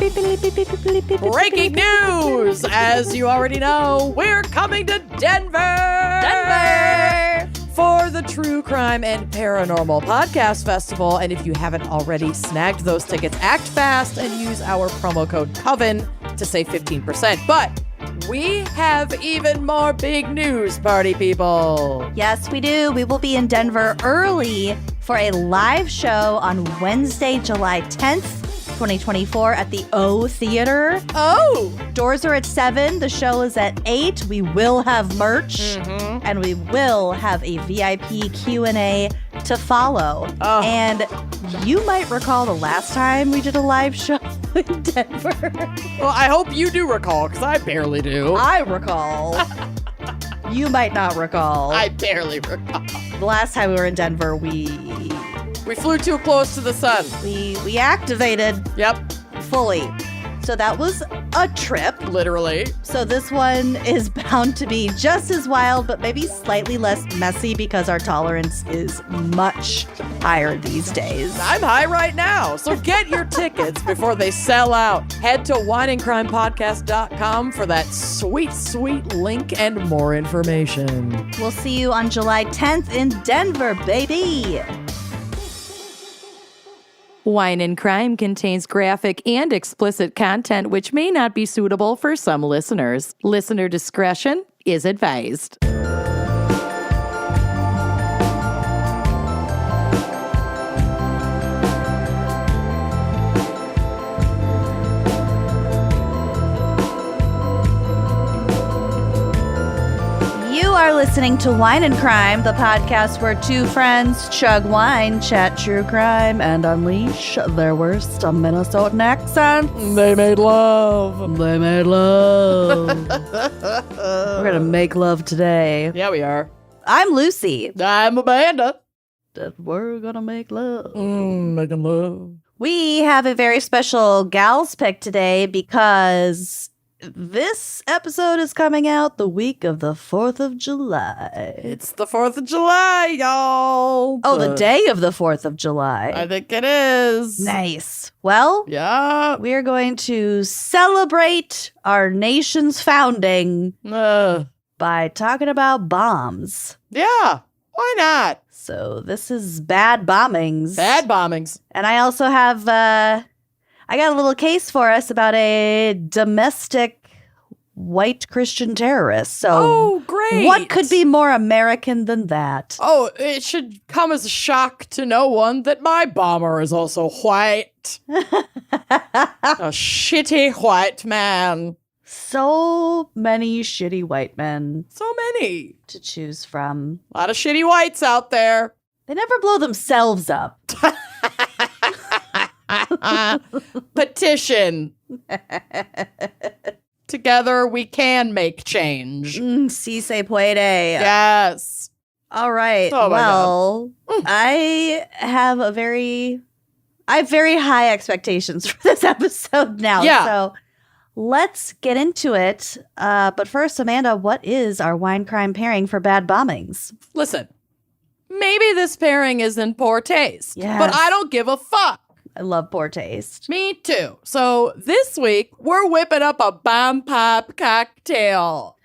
Breaking news! As you already know, we're coming to Denver! For the True Crime and Paranormal Podcast Festival. And if you haven't already snagged those tickets, act fast and use our promo code COVEN to save 15%. But we have even more big news, party people. Yes, we do. We will be in Denver early for a live show on Wednesday, July 10th. 2024 at the O Theater. Oh! Doors are at 7. The show is at 8. We will have merch. And we will have a VIP Q&A to follow. Oh. And you might recall the last time we did a live show in Denver. Well, I hope you do recall, because I barely do. I recall. You might not recall. I barely recall. The last time we were in Denver, we flew too close to the sun. We activated fully. So that was a trip. Literally. So this one is bound to be just as wild, but maybe slightly less messy because our tolerance is much higher these days. I'm high right now. So get your tickets before they sell out. Head to wineandcrimepodcast.com for that sweet, sweet link and more information. We'll see you on July 10th in Denver, baby. Wine and Crime contains graphic and explicit content which may not be suitable for some listeners. Listener discretion is advised. You are listening to Wine and Crime, the podcast where two friends chug wine, chat true crime, and unleash their worst Minnesotan accents. They made love. They made love. We're going to make love today. Yeah, we are. I'm Lucy. I'm Amanda. And we're going to make love. Making love. We have a very special gals pick today because this episode is coming out the week of the 4th of July. It's the 4th of July, y'all. Oh, the day of the 4th of July. I think it is. Nice. Well, Yeah. we are going to celebrate our nation's founding by talking about bombs. Yeah. Why not? So this is Bad Bombings. Bad Bombings. And I also have, I got a little case for us about a domestic white Christian terrorist. So Oh, great. what could be more American than that? Oh, it should come as a shock to no one that my bomber is also white. A shitty white man. So many shitty white men So many. to choose from. A lot of shitty whites out there. They never blow themselves up. Petition. Together we can make change. Si se puede. Yes. All right. Oh my well, I have very high expectations for this episode now. Yeah. So let's get into it. But first, Amanda, what is our wine crime pairing for Bad Bombings? Listen, maybe this pairing is in poor taste, Yes. but I don't give a fuck. I love poor taste. Me too. So this week, we're whipping up a bomb pop cocktail.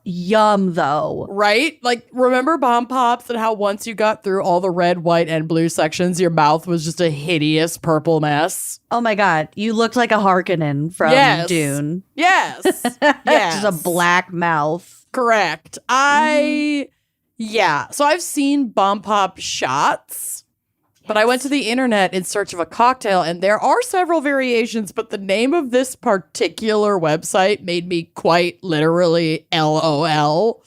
Yum, though. Right? Like, remember bomb pops and how once you got through all the red, white, and blue sections, your mouth was just a hideous purple mess? Oh my God. You looked like a Harkonnen from Yes. Dune. Yes. Yes. Just a black mouth. Correct. Yeah. So I've seen bomb pop shots. But I went to the internet in search of a cocktail, and there are several variations, but the name of this particular website made me quite literally LOL.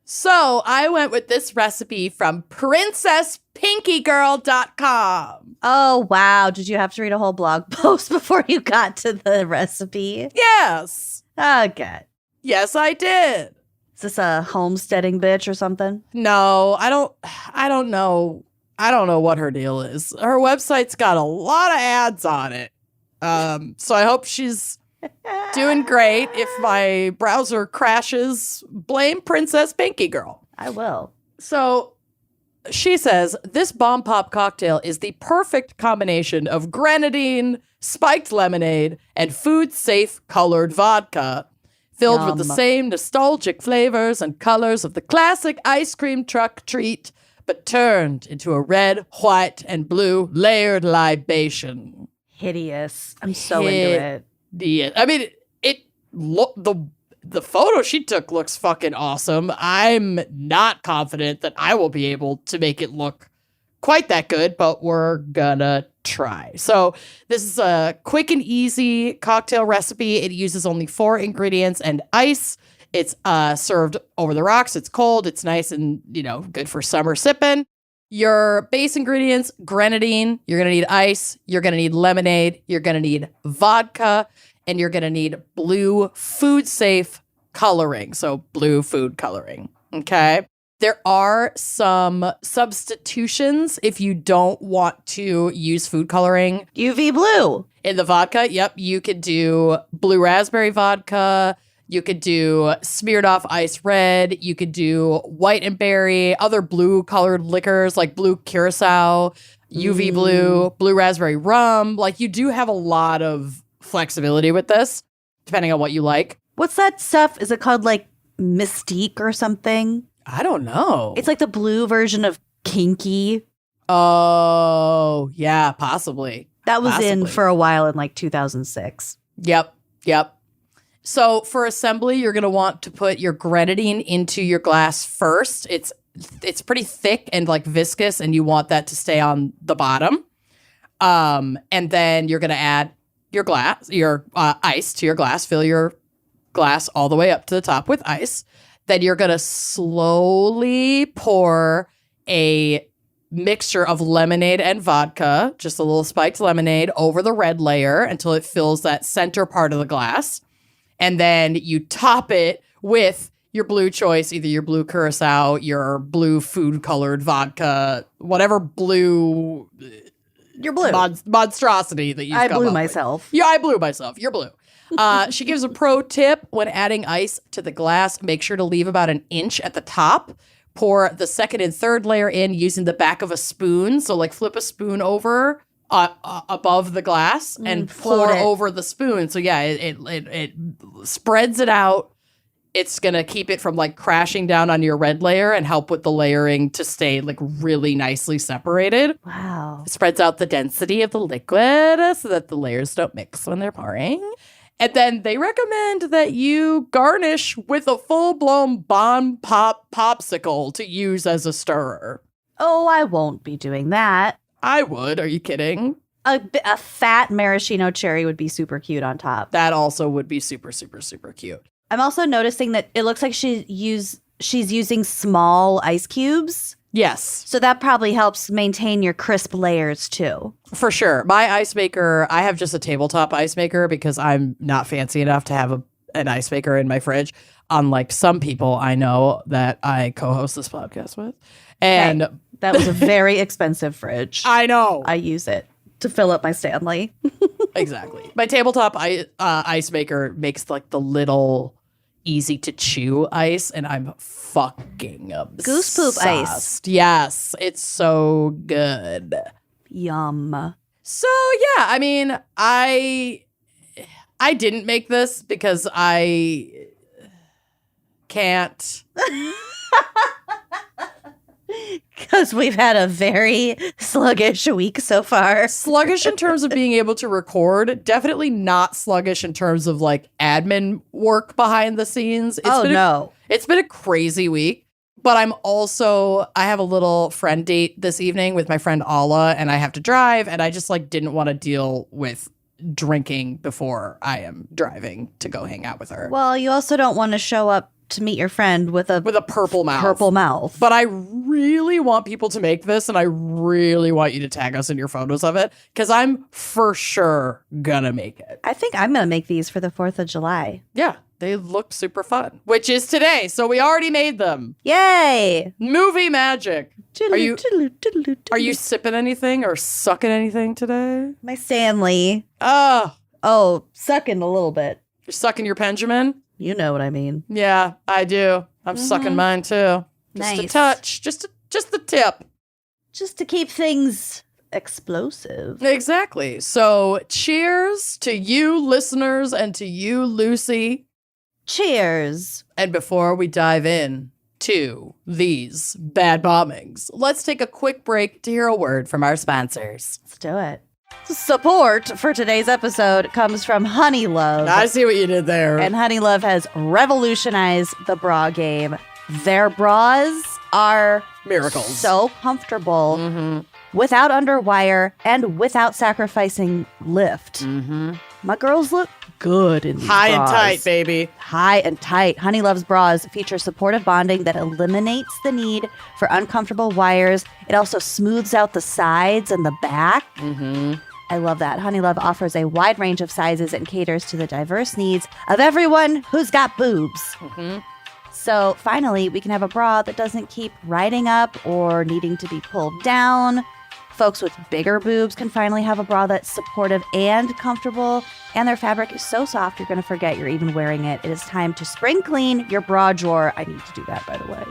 So I went with this recipe from princesspinkygirl.com. Oh, wow. Did you have to read a whole blog post before you got to the recipe? Yes. Okay. Yes, I did. Is this a homesteading bitch or something? No, I don't know. I don't know what her deal is. Her website's got a lot of ads on it. So I hope she's doing great. If my browser crashes, blame Princess Pinky Girl. I will. So she says, this bomb pop cocktail is the perfect combination of grenadine, spiked lemonade, and food-safe colored vodka, filled with the same nostalgic flavors and colors of the classic ice cream truck treat, but turned into a red, white, and blue layered libation. Hideous. I'm so into it. I mean, the photo she took looks fucking awesome. I'm not confident that I will be able to make it look quite that good, but we're gonna try. So this is a quick and easy cocktail recipe. It uses only 4 ingredients and ice. It's served over the rocks. It's cold. It's nice and, good for summer sipping. Your base ingredients, grenadine. You're going to need ice. You're going to need lemonade. You're going to need vodka. And you're going to need blue food-safe coloring. So blue food coloring. Okay? There are some substitutions if you don't want to use food coloring. UV blue. In the vodka, yep. You could do blue raspberry vodka. You could do smeared off ice red. You could do white and berry, other blue colored liquors like blue curacao, UV blue, blue raspberry rum. Like, you do have a lot of flexibility with this, depending on what you like. What's that stuff? Is it called like Mystique or something? I don't know. It's like the blue version of Kinky. Oh, yeah, possibly. That was in for a while in like 2006. Yep. So for assembly, you're going to want to put your grenadine into your glass first. It's pretty thick and like viscous, and you want that to stay on the bottom. And then you're going to add your ice to your glass. Fill your glass all the way up to the top with ice. Then you're going to slowly pour a mixture of lemonade and vodka, just a little spiked lemonade, over the red layer until it fills that center part of the glass. And then you top it with your blue choice, either your blue curacao, your blue food-colored vodka, whatever blue... You're blue. Monstrosity that you've I come blew up myself. With. Yeah, I blew myself. You're blue. She gives a pro tip when adding ice to the glass. Make sure to leave about an inch at the top. Pour the second and third layer in using the back of a spoon. So like flip a spoon over above the glass and pour over the spoon. So yeah, it spreads it out. It's going to keep it from like crashing down on your red layer and help with the layering to stay like really nicely separated. Wow. It spreads out the density of the liquid so that the layers don't mix when they're pouring. And then they recommend that you garnish with a full-blown bomb pop popsicle to use as a stirrer. Oh, I won't be doing that. I would. Are you kidding? A fat maraschino cherry would be super cute on top. That also would be super, super, super cute. I'm also noticing that it looks like she's using small ice cubes. Yes. So that probably helps maintain your crisp layers too. For sure. My ice maker, I have just a tabletop ice maker because I'm not fancy enough to have an ice maker in my fridge, unlike some people I know that I co-host this podcast with. And hey, that was a very expensive fridge. I know. I use it to fill up my Stanley. Exactly. My tabletop ice maker makes like the little easy to chew ice, and I'm fucking obsessed. Goose poop ice. Yes, it's so good. Yum. So yeah, I mean, I didn't make this because I can't. Because we've had a very sluggish week so far. Sluggish in terms of being able to record. Definitely not sluggish in terms of like admin work behind the scenes. It's been a crazy week. But I have a little friend date this evening with my friend Alla, and I have to drive, and I just like didn't want to deal with drinking before I am driving to go hang out with her. Well, you also don't want to show up to meet your friend with a purple mouth. Purple mouth. But I really want people to make this, and I really want you to tag us in your photos of it, because I'm for sure gonna make it. I think I'm gonna make these for the 4th of July. Yeah, they look super fun, which is today, so we already made them. Yay! Movie magic. Are you sipping anything or sucking anything today? My Stanley. Oh, sucking a little bit. You're sucking your Benjamin? You know what I mean. Yeah, I do. I'm sucking mine too. Just a touch. Just the tip. just to keep things explosive. Exactly. So cheers to you listeners and to you, Lucy. Cheers. And before we dive in to these bad bombings, let's take a quick break to hear a word from our sponsors. Let's do it. Support for today's episode comes from Honeylove. I see what you did there. And Honeylove has revolutionized the bra game. Their bras are miracles. So comfortable without underwire and without sacrificing lift. My girls look good in these High bras. and tight, baby. High and tight. Honeylove bras feature supportive bonding that eliminates the need for uncomfortable wires. It also smooths out the sides and the back. I love that. Honeylove offers a wide range of sizes and caters to the diverse needs of everyone who's got boobs. So finally, we can have a bra that doesn't keep riding up or needing to be pulled down. Folks with bigger boobs can finally have a bra that's supportive and comfortable. And their fabric is so soft, you're going to forget you're even wearing it. It is time to spring clean your bra drawer. I need to do that, by the way.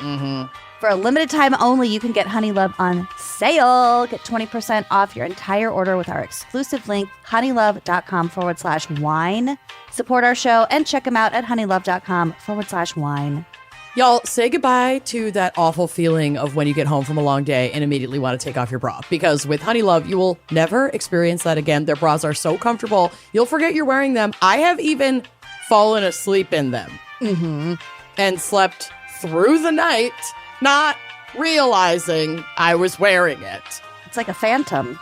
For a limited time only, you can get Honeylove on sale. Get 20% off your entire order with our exclusive link, honeylove.com/wine. Support our show and check them out at honeylove.com/wine. Y'all, say goodbye to that awful feeling of when you get home from a long day and immediately want to take off your bra. Because with Honeylove, you will never experience that again. Their bras are so comfortable, you'll forget you're wearing them. I have even fallen asleep in them and slept through the night, not realizing I was wearing it. It's like a phantom.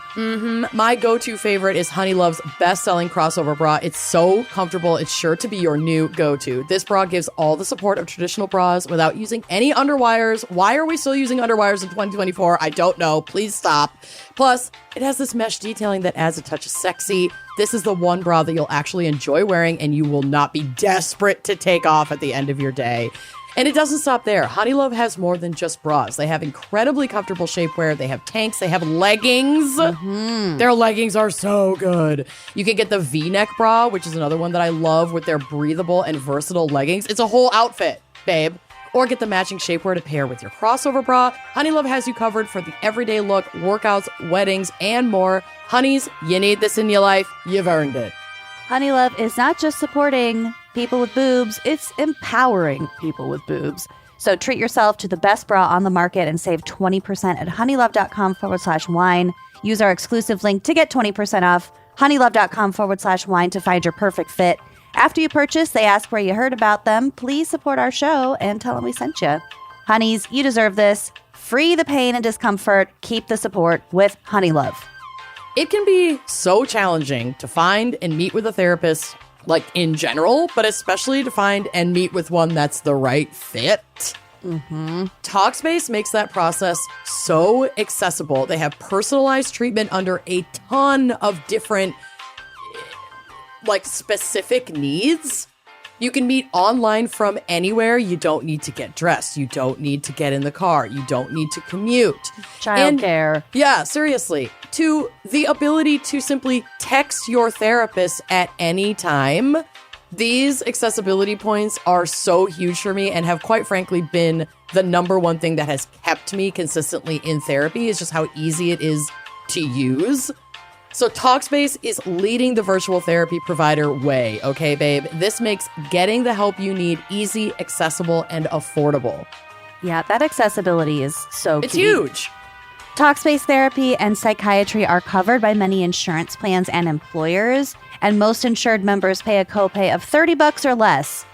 My go-to favorite is Honeylove's best-selling crossover bra. It's so comfortable. It's sure to be your new go-to. This bra gives all the support of traditional bras without using any underwires. Why are we still using underwires in 2024? I don't know. Please stop. Plus, it has this mesh detailing that adds a touch of sexy. This is the one bra that you'll actually enjoy wearing and you will not be desperate to take off at the end of your day. And it doesn't stop there. Honeylove has more than just bras. They have incredibly comfortable shapewear. They have tanks. They have leggings. Their leggings are so good. You can get the V-neck bra, which is another one that I love with their breathable and versatile leggings. It's a whole outfit, babe. Or get the matching shapewear to pair with your crossover bra. Honeylove has you covered for the everyday look, workouts, weddings, and more. Honeys, you need this in your life. You've earned it. Honeylove is not just supporting people with boobs, it's empowering people with boobs. So treat yourself to the best bra on the market and save 20% at honeylove.com/wine. Use our exclusive link to get 20% off, honeylove.com/wine to find your perfect fit. After you purchase, they ask where you heard about them. Please support our show and tell them we sent you. Honeys, you deserve this. Free the pain and discomfort. Keep the support with Honeylove. It can be so challenging to find and meet with a therapist, like in general, but especially to find and meet with one that's the right fit. Talkspace makes that process so accessible. They have personalized treatment under a ton of different, like, specific needs. You can meet online from anywhere. You don't need to get dressed. You don't need to get in the car. You don't need to commute. Childcare. Yeah, seriously. To the ability to simply text your therapist at any time. These accessibility points are so huge for me and have quite frankly been the number one thing that has kept me consistently in therapy is just how easy it is to use. So Talkspace is leading the virtual therapy provider way, okay, babe? This makes getting the help you need easy, accessible, and affordable. Yeah, that accessibility is so It's key. huge. Talkspace therapy and psychiatry are covered by many insurance plans and employers, and most insured members pay a copay of $30 or less,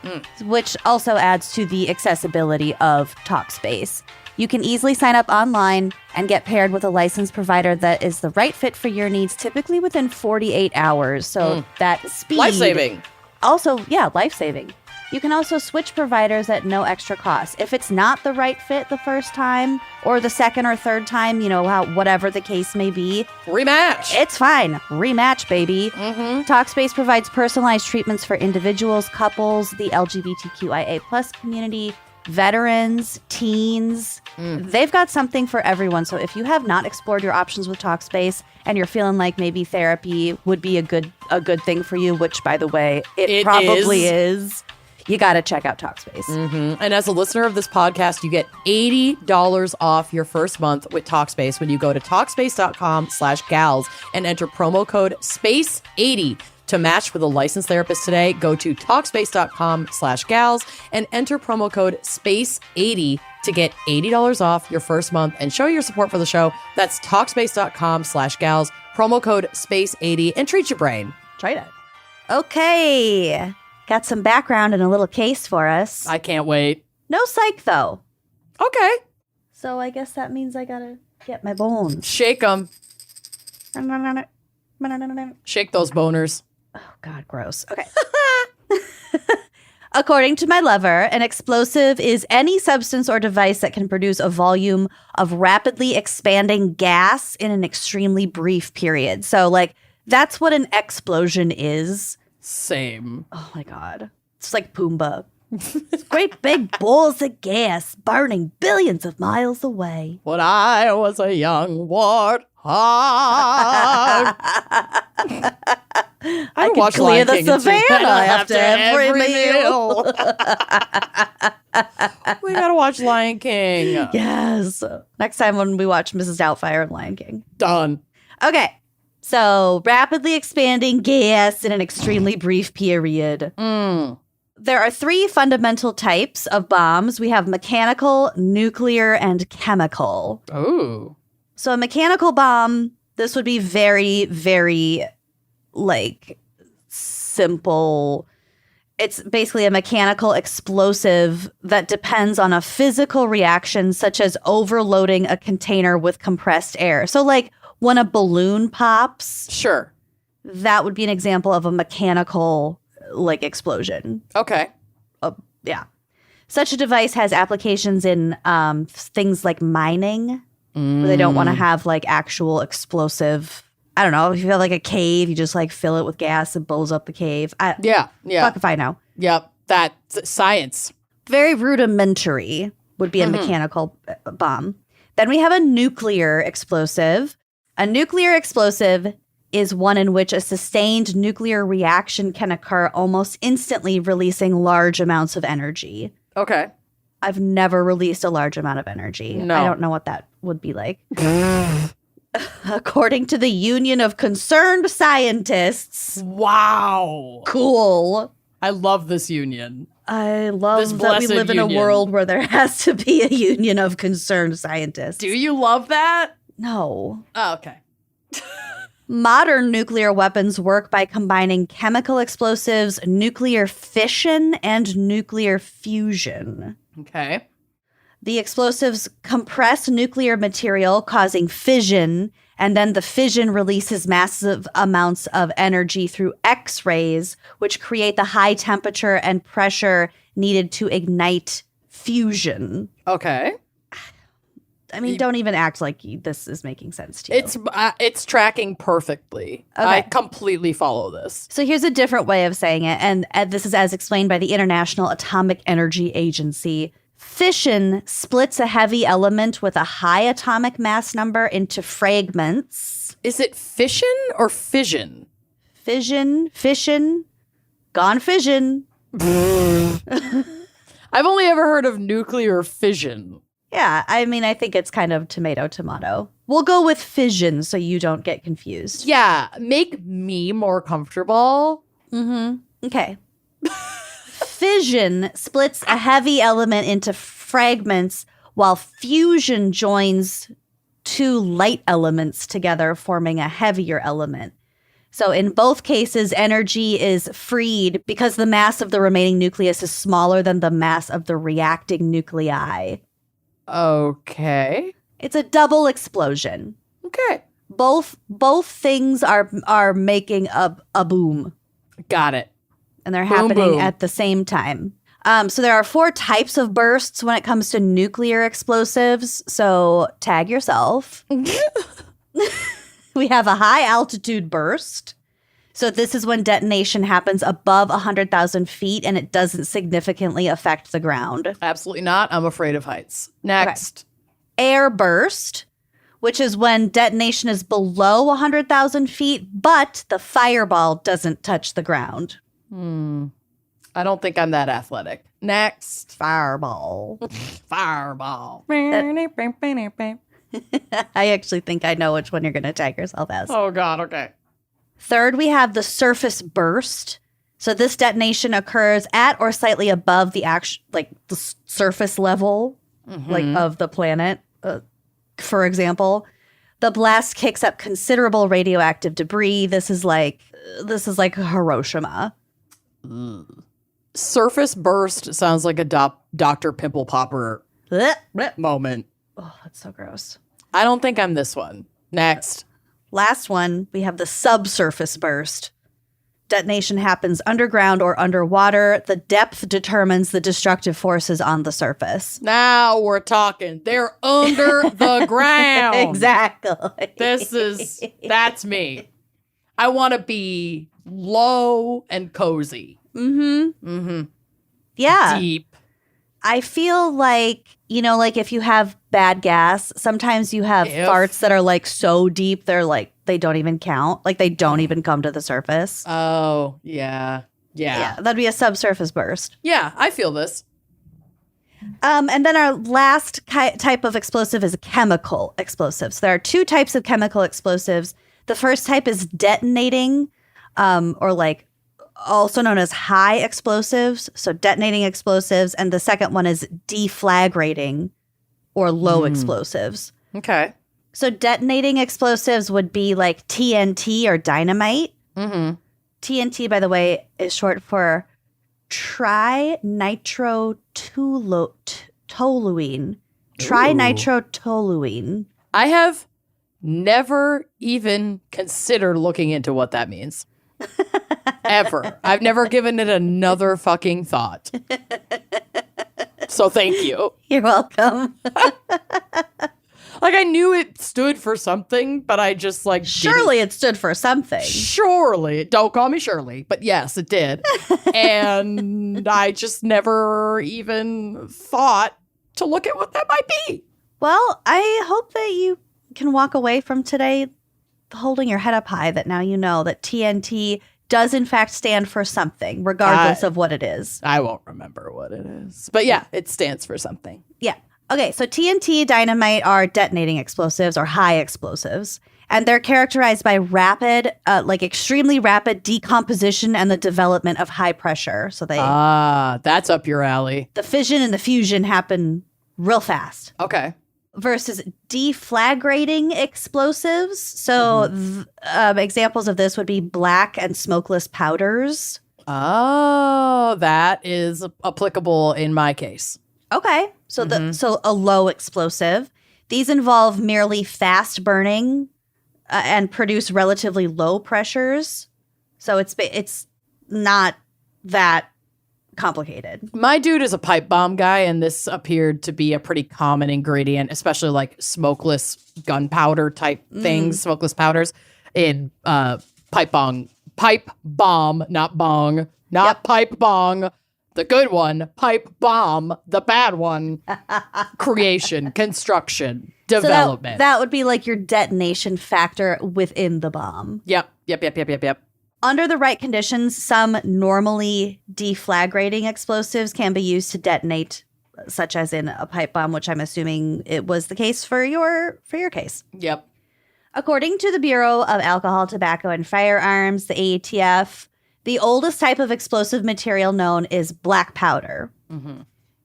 which also adds to the accessibility of Talkspace. You can easily sign up online and get paired with a licensed provider that is the right fit for your needs, typically within 48 hours. So that speed... Life-saving. Also, yeah, life-saving. You can also switch providers at no extra cost. If it's not the right fit the first time or the second or third time, you know, whatever the case may be. Rematch. It's fine. Rematch, baby. Talkspace provides personalized treatments for individuals, couples, the LGBTQIA+ community, veterans, teens. They've got something for everyone. So if you have not explored your options with Talkspace and you're feeling like maybe therapy would be a good thing for you, which, by the way, it probably is. you got to check out Talkspace. Mm-hmm. And as a listener of this podcast, you get $80 off your first month with Talkspace when you go to Talkspace.com/gals and enter promo code SPACE80. To match with a licensed therapist today, go to Talkspace.com/gals and enter promo code SPACE80 to get $80 off your first month and show your support for the show. That's Talkspace.com/gals, promo code SPACE80, and treat your brain. Try it. Okay. Got some background and a little case for us. I can't wait. No psych, though. Okay. So I guess that means I gotta get my bones. Shake them. Shake those boners. Oh, God, gross. Okay. According to my lover, an explosive is any substance or device that can produce a volume of rapidly expanding gas in an extremely brief period. So, like, that's what an explosion is. Same. Oh, my God. It's like Pumbaa. Great big balls of gas burning billions of miles away. When I was a young warthog. I could clear the savannah after every meal. We gotta watch Lion King. Yes. Next time when we watch Mrs. Doubtfire and Lion King. Done. Okay. So, rapidly expanding gas in an extremely brief period. There are 3 fundamental types of bombs. We have mechanical, nuclear, and chemical. Oh. So a mechanical bomb, this would be very, very, like, simple. It's basically a mechanical explosive that depends on a physical reaction, such as overloading a container with compressed air. So, like, when a balloon pops, Sure. that would be an example of a mechanical, like, explosion. Okay. Yeah. Such a device has applications in things like mining, where they don't want to have, like, actual explosive. I don't know. If you have, like, a cave, you just, like, fill it with gas and blows up the cave. Yeah. Fuck if I know. Yep. That's science. Very rudimentary would be a mechanical bomb. Then we have a nuclear explosive. A nuclear explosive is one in which a sustained nuclear reaction can occur almost instantly, releasing large amounts of energy. Okay. I've never released a large amount of energy. No. I don't know what that would be like. According to the Union of Concerned Scientists. Wow. Cool. I love this union. I love This that we blessed live in a union. world where there has to be a Union of Concerned Scientists. Do you love that? No. Oh, okay. Modern nuclear weapons work by combining chemical explosives, nuclear fission, and nuclear fusion. Okay. The explosives compress nuclear material, causing fission, and then the fission releases massive amounts of energy through X-rays, which create the high temperature and pressure needed to ignite fusion. Okay. I mean, don't even act like this is making sense to you. It's tracking perfectly. Okay. I completely follow this. So here's a different way of saying it, and this is as explained by the International Atomic Energy Agency. Fission splits a heavy element with a high atomic mass number into fragments. Is it fission or fission? Fission, gone fission. I've only ever heard of nuclear fission. Yeah, I mean, I think it's kind of tomato. We'll go with fission so you don't get confused. Yeah, make me more comfortable. Okay. Fission splits a heavy element into fragments, while fusion joins 2 light elements together, forming a heavier element. So in both cases, energy is freed because the mass of the remaining nucleus is smaller than the mass of the reacting nuclei. Okay. It's a double explosion. Okay. Both things are making a boom. Got it. And they're Boom, happening boom. at the same time. So there are 4 types of bursts when it comes to nuclear explosives. So tag yourself. We have a high altitude burst. So this is when detonation happens above 100,000 feet and it doesn't significantly affect the ground. Absolutely not. I'm afraid of heights. Next. Air burst, which is when detonation is below 100,000 feet, but the fireball doesn't touch the ground. I don't think I'm that athletic. Next. Fireball. Fireball. I actually think I know which one you're going to tag yourself as. Oh, God. Okay. Third, we have the surface burst. So this detonation occurs at or slightly above the surface level, of the planet. For example, the blast kicks up considerable radioactive debris. This is like Hiroshima. Surface burst sounds like a Dr. Pimple Popper moment. Oh, that's so gross. I don't think I'm this one. Next. Last one, we have the subsurface burst. Detonation happens underground or underwater. The depth determines the destructive forces on the surface. Now we're talking. They're under the ground. Exactly. That's me. I want to be low and cozy. Yeah. Deep. I feel like, if you have bad gas, sometimes you have farts that are like so deep, they're like, they don't even count. Like they don't even come to the surface. Oh, yeah. Yeah. That'd be a subsurface burst. Yeah, I feel this. And then our last type of explosive is chemical explosives. There are two types of chemical explosives. The first type is detonating, also known as high explosives. So detonating explosives. And the second one is deflagrating or low explosives. Okay. So detonating explosives would be like TNT or dynamite. TNT, by the way, is short for trinitrotoluene. Trinitrotoluene. I have never even considered looking into what that means. Ever. I've never given it another fucking thought. So thank you. You're welcome. Like I knew it stood for something, but I just Surely it stood for something. Surely. Don't call me Shirley, but yes, it did. And I just never even thought to look at what that might be. Well, I hope that you can walk away from today holding your head up high, that now you know that TNT does in fact stand for something, regardless of what it is. I won't remember what it is. But yeah, it stands for something. Yeah. Okay, so TNT, dynamite are detonating explosives or high explosives. And they're characterized by extremely rapid decomposition and the development of high pressure. So that's up your alley. The fission and the fusion happen real fast. Okay. Versus deflagrating explosives. So examples of this would be black and smokeless powders. Oh, that is applicable in my case. Okay. So so a low explosive. These involve merely fast burning and produce relatively low pressures. So it's not that complicated. My dude is a pipe bomb guy, and this appeared to be a pretty common ingredient, especially like smokeless gunpowder type things, smokeless powders in pipe bomb, not bong, not pipe bong. The good one, pipe bomb, the bad one, creation, construction, development. So that would be like your detonation factor within the bomb. Yep. Under the right conditions, some normally deflagrating explosives can be used to detonate, such as in a pipe bomb, which I'm assuming it was the case for your case. Yep. According to the Bureau of Alcohol, Tobacco, and Firearms, the AATF, the oldest type of explosive material known is black powder.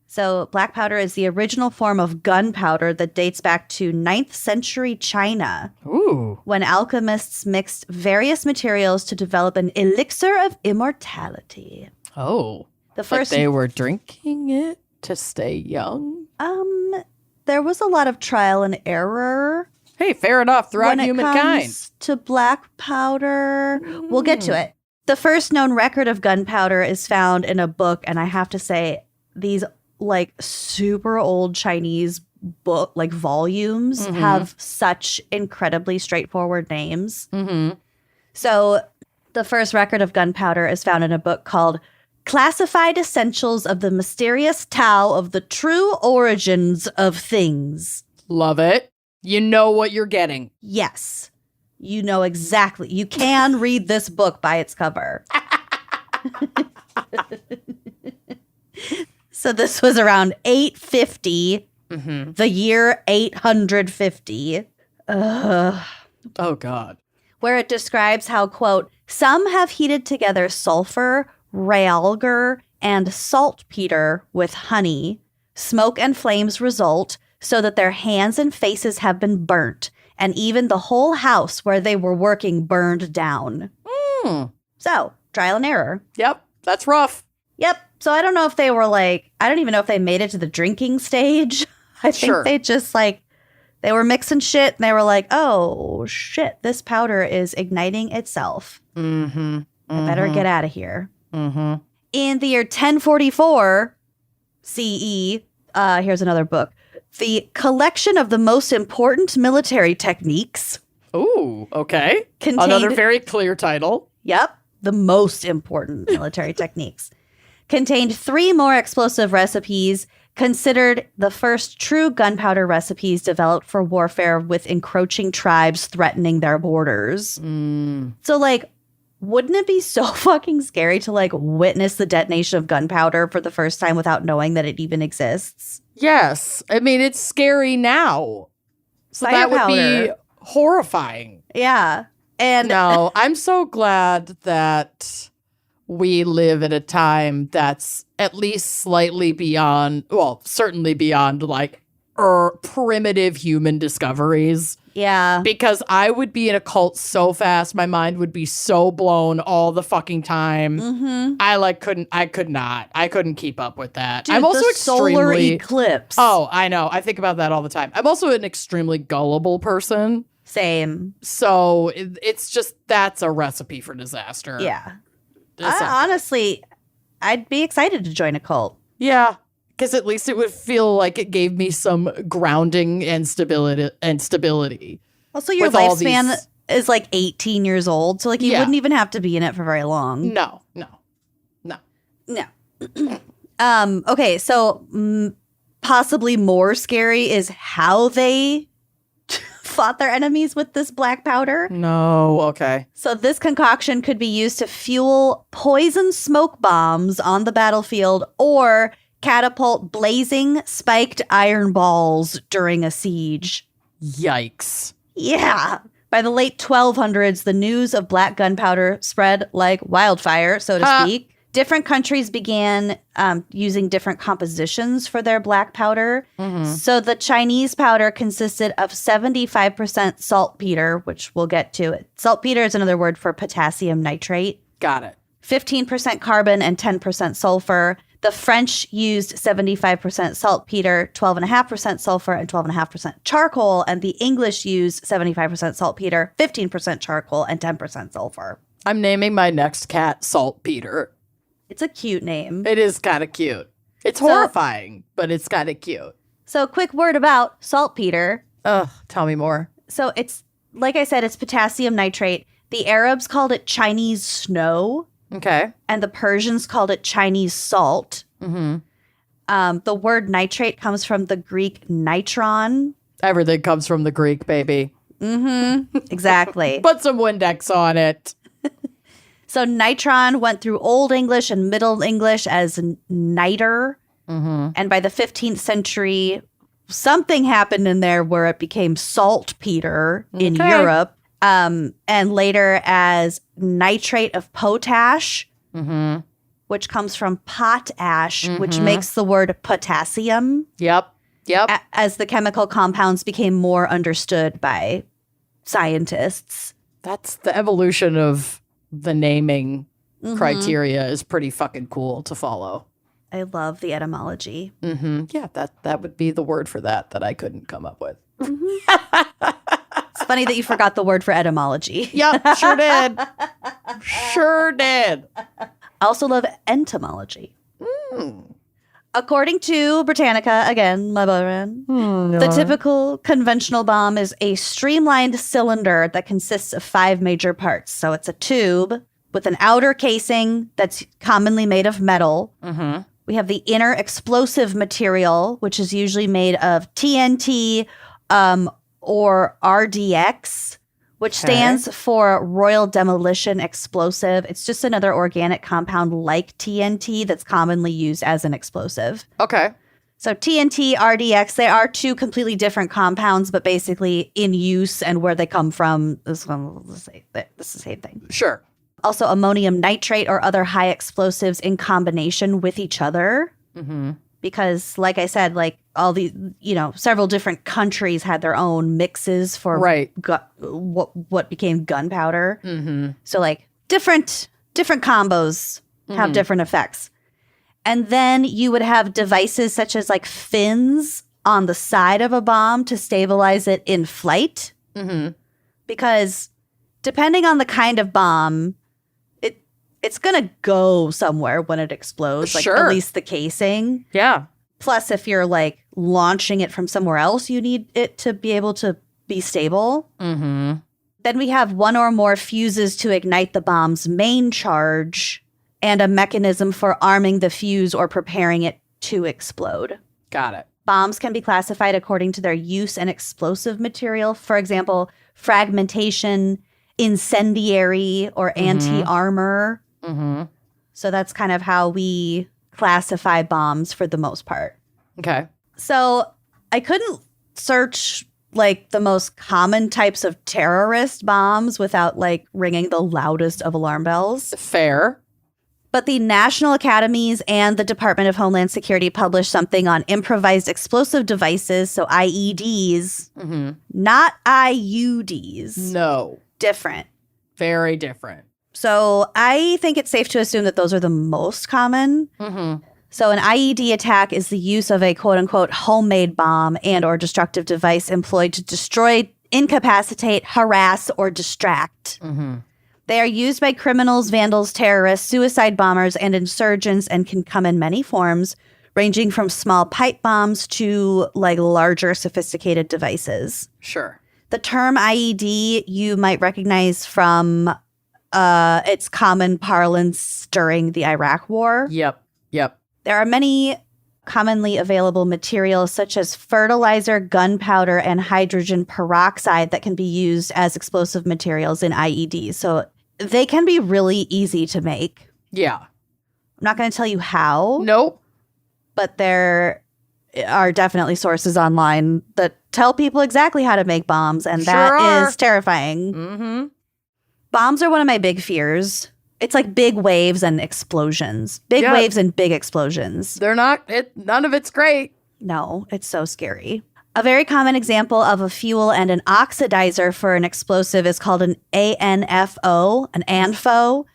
So black powder is the original form of gunpowder that dates back to 9th century China. Ooh. When alchemists mixed various materials to develop an elixir of immortality. Oh. The first they were drinking it to stay young? There was a lot of trial and error. Hey, fair enough. Throughout humankind. When it comes to black powder, we'll get to it. The first known record of gunpowder is found in a book, and I have to say, these super old Chinese book volumes have such incredibly straightforward names. So the first record of gunpowder is found in a book called Classified Essentials of the Mysterious Tao of the True Origins of Things. Love it. You know what you're getting. Yes. You know exactly. You can read this book by its cover. So this was around 850, the year 850. Oh, God. Where it describes how, quote, some have heated together sulfur, realgar, and saltpeter with honey. Smoke and flames result so that their hands and faces have been burnt, and even the whole house where they were working burned down. So, trial and error. Yep, that's rough. Yep. So I don't know if they were like, I don't even know if they made it to the drinking stage. I think they just like, they were mixing shit and they were like, oh shit, this powder is igniting itself. I better get out of here. In the year 1044 CE, here's another book. The Collection of the Most Important Military Techniques. Ooh, okay. Another very clear title. Yep. The most important military techniques. Contained 3 more explosive recipes, considered the first true gunpowder recipes developed for warfare with encroaching tribes threatening their borders. So, like, wouldn't it be so fucking scary to, like, witness the detonation of gunpowder for the first time without knowing that it even exists? Yes. I mean, it's scary now. So that would be horrifying. Yeah. And no, I'm so glad that we live at a time that's at least slightly beyond, well, certainly beyond like primitive human discoveries. Yeah. Because I would be in a cult so fast, my mind would be so blown all the fucking time. I couldn't keep up with that. Dude, I'm also the solar extremely eclipse. Oh, I know. I think about that all the time. I'm also an extremely gullible person. Same. So it's just, that's a recipe for disaster. Yeah. Honestly, I'd be excited to join a cult. Yeah, because at least it would feel like it gave me some grounding and stability. Also, your lifespan is like 18 years old, so like you wouldn't even have to be in it for very long. No. Okay, so possibly more scary is how they fought their enemies with this black powder. No, okay. So this concoction could be used to fuel poison smoke bombs on the battlefield or catapult blazing spiked iron balls during a siege. Yikes. Yeah. By the late 1200s, the news of black gunpowder spread like wildfire, so to speak. Different countries began using different compositions for their black powder. So the Chinese powder consisted of 75% saltpeter, which we'll get to. Saltpeter is another word for potassium nitrate. Got it. 15% carbon and 10% sulfur. The French used 75% saltpeter, 12.5% sulfur, and 12.5% charcoal. And the English used 75% saltpeter, 15% charcoal, and 10% sulfur. I'm naming my next cat Saltpeter. It's a cute name. It is kind of cute. It's horrifying, but it's kind of cute. So quick word about saltpeter. Ugh, tell me more. So it's, like I said, it's potassium nitrate. The Arabs called it Chinese snow. Okay. And the Persians called it Chinese salt. The word nitrate comes from the Greek nitron. Everything comes from the Greek, baby. Exactly. Put some Windex on it. So nitron went through Old English and Middle English as niter. And by the 15th century, something happened in there where it became saltpeter in Europe. And later as nitrate of potash, which comes from potash, which makes the word potassium. Yep. As the chemical compounds became more understood by scientists. That's the evolution of the naming criteria is pretty fucking cool to follow. I love the etymology. Yeah, that would be the word for that I couldn't come up with. It's funny that you forgot the word for etymology. Yep, sure did. Sure did. I also love entomology. According to Britannica, again, my brand, the typical conventional bomb is a streamlined cylinder that consists of 5 major parts. So it's a tube with an outer casing that's commonly made of metal. We have the inner explosive material, which is usually made of TNT or RDX, which stands for Royal Demolition Explosive. It's just another organic compound like TNT that's commonly used as an explosive. Okay. So TNT, RDX, they are two completely different compounds, but basically in use and where they come from is the same thing. Sure. Also ammonium nitrate or other high explosives in combination with each other. Mm-hmm. Because like I said, like all the, several different countries had their own mixes for what became gunpowder. Mm-hmm. So like different combos have different effects. And then you would have devices such as like fins on the side of a bomb to stabilize it in flight. Mm-hmm. Because depending on the kind of bomb, it's going to go somewhere when it explodes. Like at least the casing. Yeah. Plus, if you're like launching it from somewhere else, you need it to be able to be stable. Mm-hmm. Then we have one or more fuses to ignite the bomb's main charge, and a mechanism for arming the fuse or preparing it to explode. Got it. Bombs can be classified according to their use and explosive material. For example, fragmentation, incendiary, or anti-armor. Mm-hmm. So that's kind of how we classify bombs for the most part. Okay. So I couldn't search like the most common types of terrorist bombs without like ringing the loudest of alarm bells. Fair. But the National Academies and the Department of Homeland Security published something on improvised explosive devices, so IEDs, not IUDs. No. Different. Very different. So I think it's safe to assume that those are the most common. Mm-hmm. So an IED attack is the use of a quote-unquote homemade bomb and or destructive device employed to destroy, incapacitate, harass, or distract. Mm-hmm. They are used by criminals, vandals, terrorists, suicide bombers, and insurgents and can come in many forms, ranging from small pipe bombs to like larger sophisticated devices. Sure. The term IED you might recognize from its common parlance during the Iraq War. Yep. There are many commonly available materials such as fertilizer, gunpowder, and hydrogen peroxide that can be used as explosive materials in IEDs. So they can be really easy to make. Yeah. I'm not going to tell you how. Nope. But there are definitely sources online that tell people exactly how to make bombs, and that is terrifying. Mm-hmm. Bombs are one of my big fears. It's like big waves and explosions. Big waves and big explosions. They're not, none of it's great. No, it's so scary. A very common example of a fuel and an oxidizer for an explosive is called an ANFO, an ANFO,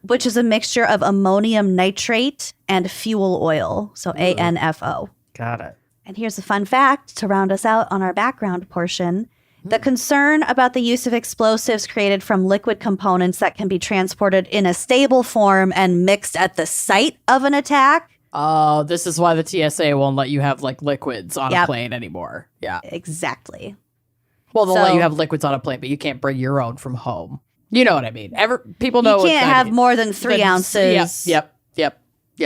which is a mixture of ammonium nitrate and fuel oil. So ANFO. Got it. And here's a fun fact to round us out on our background portion. The concern about the use of explosives created from liquid components that can be transported in a stable form and mixed at the site of an attack. Oh, this is why the TSA won't let you have like liquids on a plane anymore. Yeah. Exactly. Well, they'll let you have liquids on a plane, but you can't bring your own from home. You know what I mean? People know you can't have more than 3 ounces. Yep.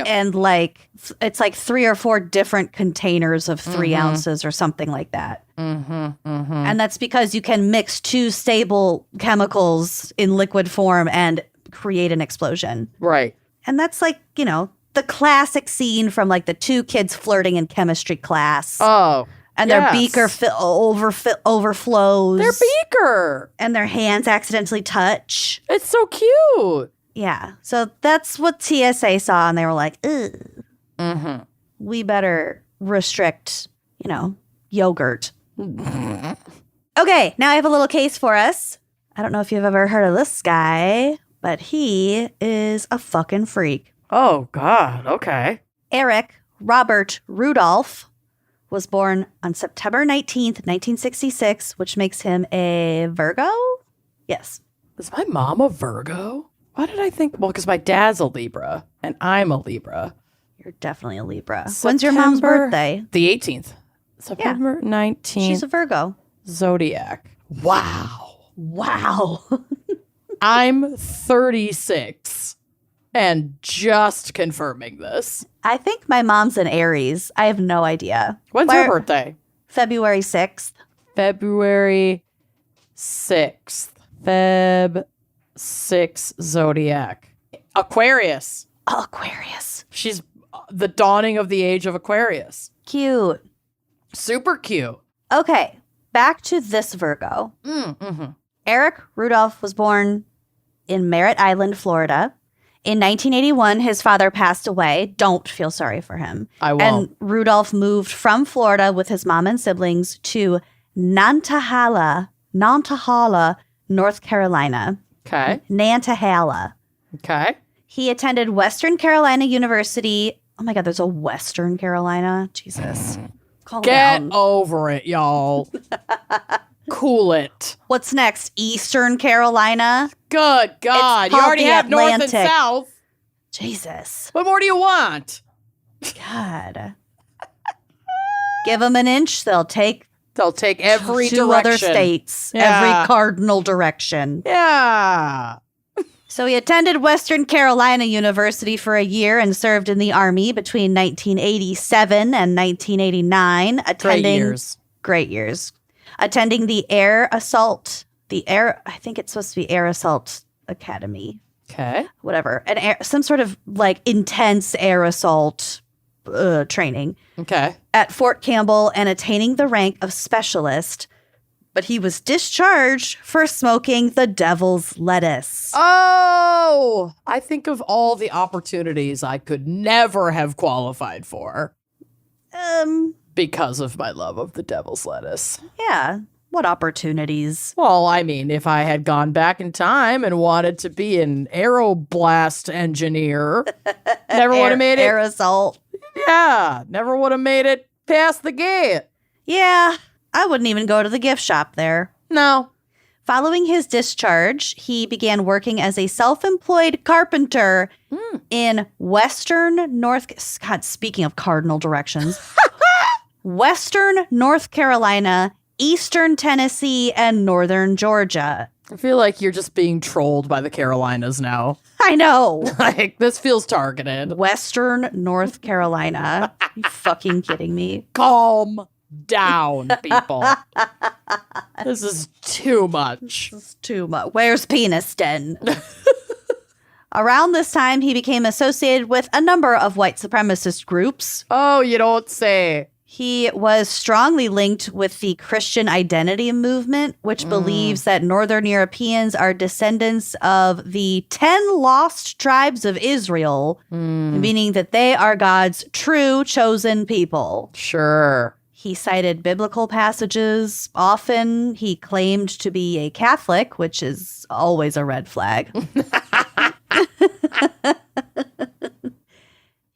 And like it's like 3 or 4 different containers of 3 ounces or something like that. And that's because you can mix 2 stable chemicals in liquid form and create an explosion. Right. And that's like, the classic scene from like the 2 kids flirting in chemistry class. Oh. And their beaker overflows. Their beaker. And their hands accidentally touch. It's so cute. Yeah. So that's what TSA saw, and they were like, ugh. We better restrict, yogurt. Okay, now I have a little case for us. I don't know if you've ever heard of this guy, but he is a fucking freak. Oh, God. Okay. Eric Robert Rudolph was born on September 19th, 1966, which makes him a Virgo? Yes. Is my mom a Virgo? Why did I think? Well, because my dad's a Libra, and I'm a Libra. You're definitely a Libra. When's your mom's birthday? The 18th. September 19th. She's a Virgo. Zodiac. Wow. I'm 36 and just confirming this. I think my mom's an Aries. I have no idea. When's your birthday? February 6th. February 6th. Feb 6 zodiac. Aquarius. Aquarius. She's the dawning of the age of Aquarius. Cute. Super cute. Okay, back to this Virgo. Eric Rudolph was born in Merritt Island, Florida. In 1981, his father passed away. Don't feel sorry for him. I won't. And Rudolph moved from Florida with his mom and siblings to Nantahala, North Carolina. Okay. Nantahala. Okay. He attended Western Carolina University. Oh my God, there's a Western Carolina. Jesus. Calm Get down. over it, y'all. Cool it. What's next? Eastern Carolina? Good God. It's You called already the have North and Atlantic. South. Jesus. What more do you want? God. Give them an inch, they'll take every two direction. other states. Yeah. Every cardinal direction. Yeah. So he attended Western Carolina University for a year and served in the Army between 1987 and 1989. Great years. Attending the I think it's supposed to be Air Assault Academy. Okay. Whatever. Some sort of like intense air assault training. Okay. At Fort Campbell and attaining the rank of specialist, but he was discharged for smoking the devil's lettuce. Oh, I think of all the opportunities I could never have qualified for because of my love of the devil's lettuce. Yeah. What opportunities? Well, I mean, if I had gone back in time and wanted to be an aeroblast engineer, never would have made it. Air assault. Yeah, never would have made it past the gate. Yeah, I wouldn't even go to the gift shop there. No. Following his discharge, he began working as a self-employed carpenter in Western North... God, speaking of cardinal directions. Western North Carolina, Eastern Tennessee, and Northern Georgia. I feel like you're just being trolled by the Carolinas now. I know. Like, this feels targeted. Western North Carolina. Are you fucking kidding me? Calm down, people. This is too much. This is too much. Where's Peniston? Around this time, he became associated with a number of white supremacist groups. Oh, you don't say. He was strongly linked with the Christian identity movement, which believes that Northern Europeans are descendants of the 10 lost tribes of Israel, meaning that they are God's true chosen people. Sure. He cited biblical passages often. He claimed to be a Catholic, which is always a red flag.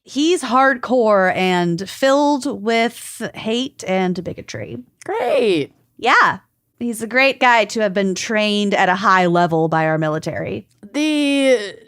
He's hardcore and filled with hate and bigotry. Great. Yeah. He's a great guy to have been trained at a high level by our military. The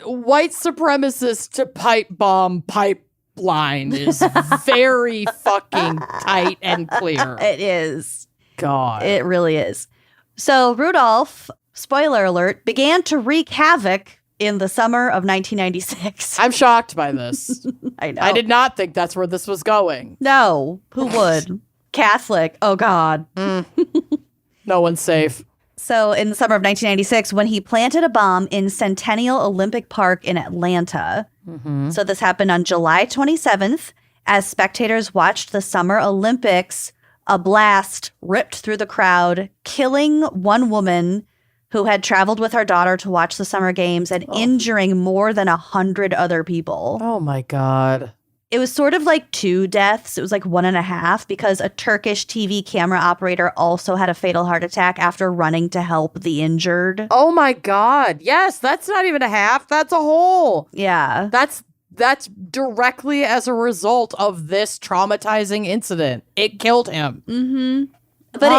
white supremacist to pipe bomb pipeline is very fucking tight and clear. It is. God. It really is. So Rudolph, spoiler alert, began to wreak havoc in the summer of 1996. I'm shocked by this. I know. I did not think that's where this was going. No, who would? Catholic. Oh, God. No one's safe. So in the summer of 1996, when he planted a bomb in Centennial Olympic Park in Atlanta. So this happened on July 27th. As spectators watched the Summer Olympics, a blast ripped through the crowd, killing one woman who had traveled with her daughter to watch the Summer Games and injuring more than 100 other people. Oh, my God. It was sort of like 2 deaths. It was like 1.5 because a Turkish TV camera operator also had a fatal heart attack after running to help the injured. Oh, my God. Yes, that's not even a half. That's a whole. Yeah. That's directly as a result of this traumatizing incident. It killed him. Mm-hmm. But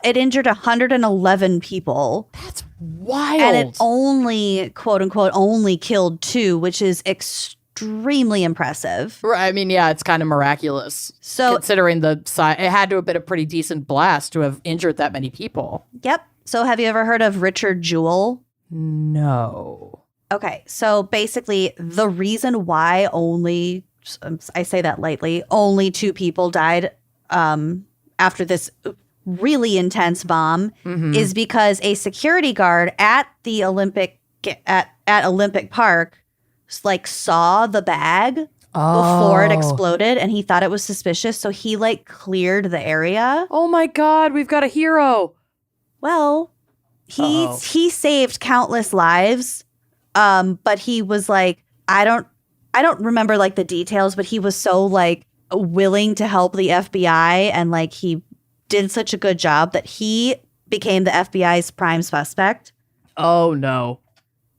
it injured 111 people. That's wild. And it only, quote unquote, only killed 2, which is extremely impressive. I mean, yeah, it's kind of miraculous. So considering the size, it had to have been a pretty decent blast to have injured that many people. Yep. So have you ever heard of Richard Jewell? No. Okay. So basically, the reason why I say that lightly, only 2 people died after this really intense bomb is because a security guard at the Olympic Park like saw the bag before it exploded, and he thought it was suspicious, so he like cleared the area. Oh my God, we've got a hero. Well, he saved countless lives, but he was like, I don't remember like the details, but he was so like willing to help the FBI, and like he did such a good job that he became the FBI's prime suspect. Oh no.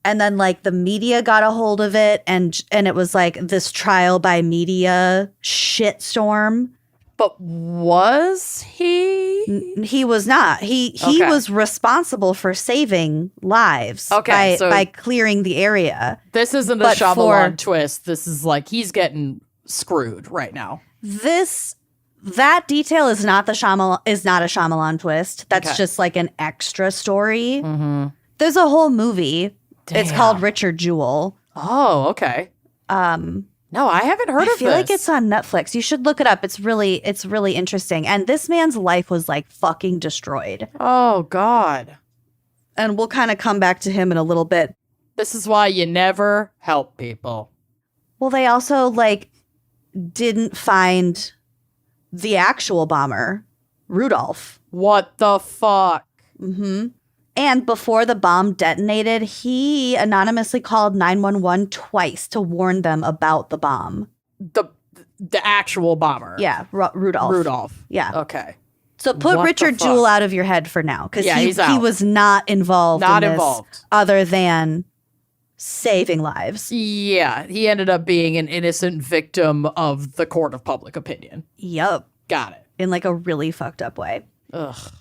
And then like the media got a hold of it, and it was like this trial by media shitstorm. But was he? He was not. He was responsible for saving lives by clearing the area. This isn't a Shyamalan twist. This is like he's getting screwed right now. That detail is not a Shyamalan twist. That's just like an extra story. There's a whole movie. Damn. It's called Richard Jewell. Oh, okay. No, I haven't heard of this. I feel like it's on Netflix. You should look it up. It's really interesting. And this man's life was like fucking destroyed. Oh, God. And we'll kind of come back to him in a little bit. This is why you never help people. Well, they also like didn't find the actual bomber, Rudolph. What the fuck? And before the bomb detonated, he anonymously called 911 twice to warn them about the bomb. The actual bomber. Yeah, Rudolph. Yeah. Okay. So put Richard Jewell out of your head for now, because he was not involved in this other than saving lives. Yeah, he ended up being an innocent victim of the court of public opinion. Yep. Got it. In like a really fucked up way. Ugh.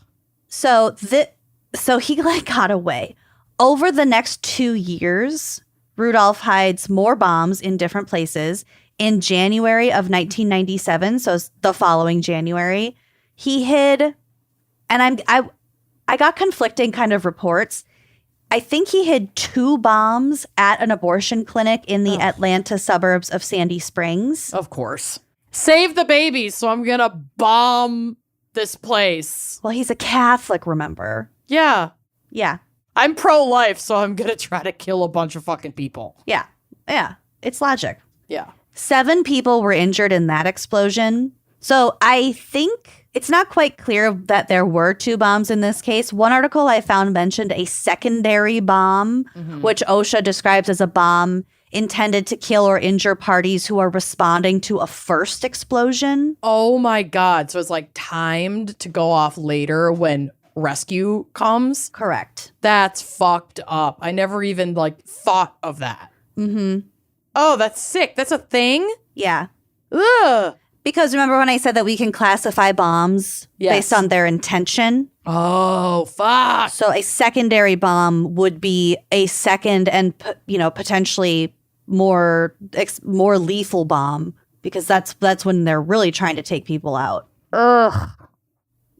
So he like got away. Over the next 2 years, Rudolph hides more bombs in different places. In January of 1997, so the following January, he hid, and I got conflicting kind of reports. I think he hid 2 bombs at an abortion clinic in the Atlanta suburbs of Sandy Springs. Of course. Save the babies, so I'm gonna bomb this place. Well, he's a Catholic, remember? Yeah. Yeah. I'm pro-life, so I'm gonna try to kill a bunch of fucking people. Yeah. Yeah. It's logic. Yeah. 7 people were injured in that explosion. So I think it's not quite clear that there were 2 bombs in this case. One article I found mentioned a secondary bomb, which OSHA describes as a bomb intended to kill or injure parties who are responding to a first explosion. Oh my God. So it's like timed to go off later when rescue comes? Correct. That's fucked up. I never even like thought of that. Oh, that's sick. That's a thing? Yeah. Ugh. Because remember when I said that we can classify bombs based on their intention? Oh, fuck. So a secondary bomb would be a second and, potentially more lethal bomb, because that's when they're really trying to take people out. Ugh.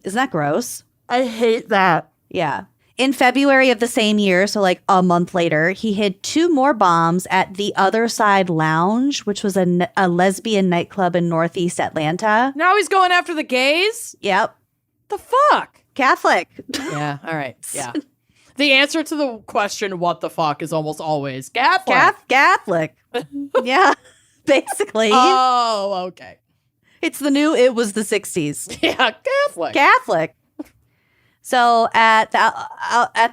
Isn't that gross? I hate that. Yeah. In February of the same year, so like a month later, he hid 2 more bombs at the Other Side Lounge, which was a lesbian nightclub in Northeast Atlanta. Now he's going after the gays? Yep. The fuck? Catholic. Yeah, all right. Yeah. The answer to the question, what the fuck, is almost always Catholic. Catholic. Yeah, basically. Oh, okay. It's the new, it was the 60s. Yeah, Catholic. Catholic. So at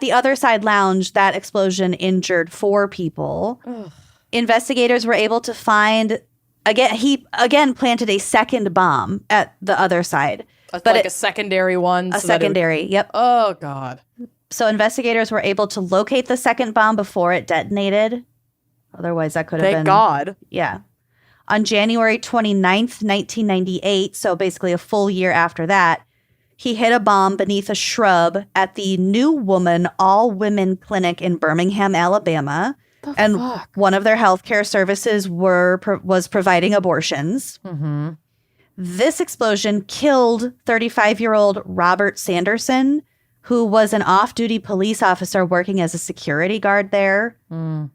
the Other Side Lounge, that explosion injured 4 people. Ugh. Investigators were able to find, he planted a second bomb at the other side. But a secondary one? A secondary, yep. Oh, God. So investigators were able to locate the second bomb before it detonated. Otherwise, that could have been... Thank God. Yeah. On January 29th, 1998, so basically a full year after that, he hid a bomb beneath a shrub at the New Woman All-Women Clinic in Birmingham, Alabama. And one of their healthcare services was providing abortions. This explosion killed 35-year-old Robert Sanderson, who was an off-duty police officer working as a security guard there, and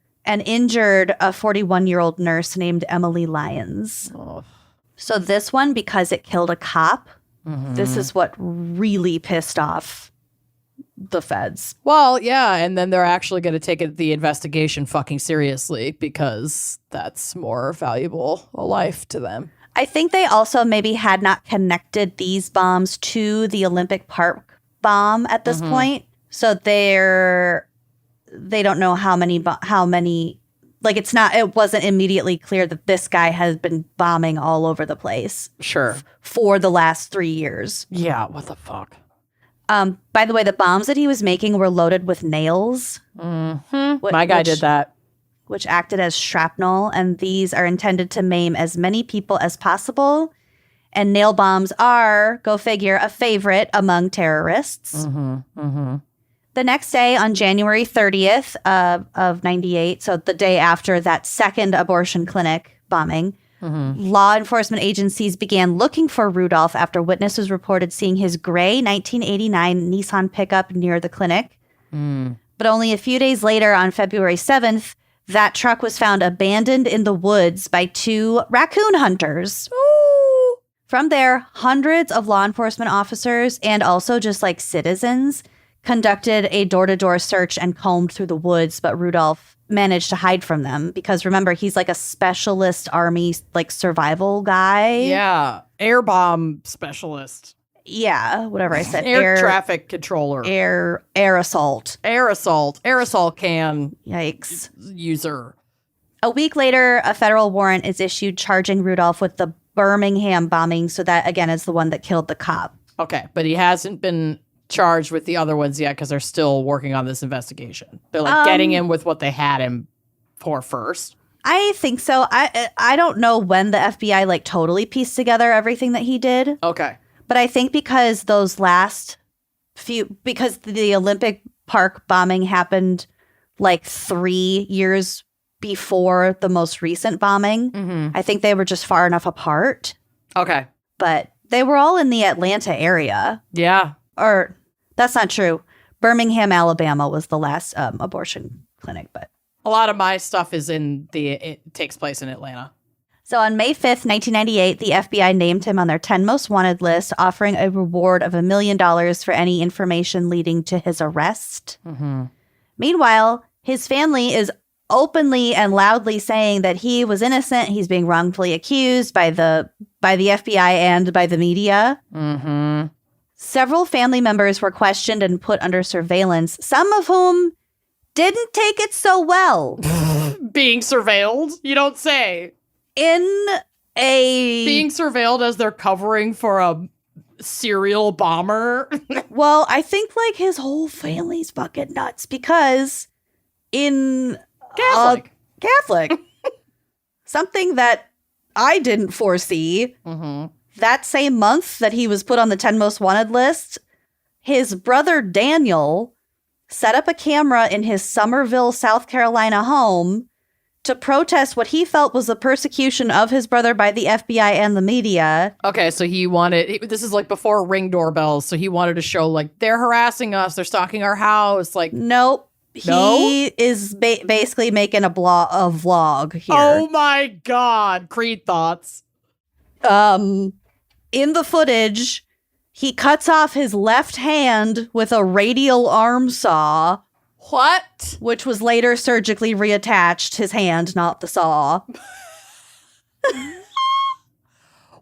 injured a 41-year-old nurse named Emily Lyons. So this one, because it killed a cop, This is what really pissed off the feds. Well, yeah, and then they're actually going to take the investigation fucking seriously because that's more valuable a life to them. I think they also maybe had not connected these bombs to the Olympic Park bomb at this point. So they don't know how many, like it wasn't immediately clear that this guy has been bombing all over the place. Sure. For the last 3 years. Yeah, what the fuck? By the way, the bombs that he was making were loaded with nails. My guy did that. Which acted as shrapnel, and these are intended to maim as many people as possible. And nail bombs are, go figure, a favorite among terrorists. The next day, on January 30th of 98, so the day after that second abortion clinic bombing, law enforcement agencies began looking for Rudolph after witnesses reported seeing his gray 1989 Nissan pickup near the clinic. But only a few days later, on February 7th, that truck was found abandoned in the woods by 2 raccoon hunters. Ooh. From there, hundreds of law enforcement officers and also just like citizens conducted a door-to-door search and combed through the woods, but Rudolph managed to hide from them because remember, he's like a specialist army, like survival guy. Yeah. Air bomb specialist. Yeah, whatever I said. Air traffic controller. Air assault. Air assault can. Yikes. User. A week later, a federal warrant is issued charging Rudolph with the Birmingham bombing. So that, again, is the one that killed the cop. Okay, but he hasn't been charged with the other ones yet because they're still working on this investigation. They're like getting him with what they had him for first. I think so. I don't know when the FBI like totally pieced together everything that he did. Okay. But I think because those last because the Olympic Park bombing happened like 3 years before the most recent bombing, I think they were just far enough apart. Okay. But they were all in the Atlanta area. Yeah. Or that's not true. Birmingham, Alabama was the last abortion clinic, but a lot of my stuff it takes place in Atlanta. So on May 5th, 1998, the FBI named him on their 10 most wanted list, offering a reward of $1 million for any information leading to his arrest. Meanwhile, his family is openly and loudly saying that he was innocent. He's being wrongfully accused by the FBI and by the media. Several family members were questioned and put under surveillance, some of whom didn't take it so well. Being surveilled? You don't say. Being surveilled as they're covering for a serial bomber. Well, I think like his whole family's fucking nuts because in Catholic, something that I didn't foresee, that same month that he was put on the 10 most wanted list, his brother Daniel set up a camera in his Summerville, South Carolina home to protest what he felt was the persecution of his brother by the FBI and the media. Okay, so this is like before Ring doorbells, so he wanted to show like, they're harassing us, they're stalking our house, like... Nope. He is basically making a vlog here. Oh my God. Creed thoughts. In the footage, he cuts off his left hand with a radial arm saw. What? Which was later surgically reattached, his hand, not the saw.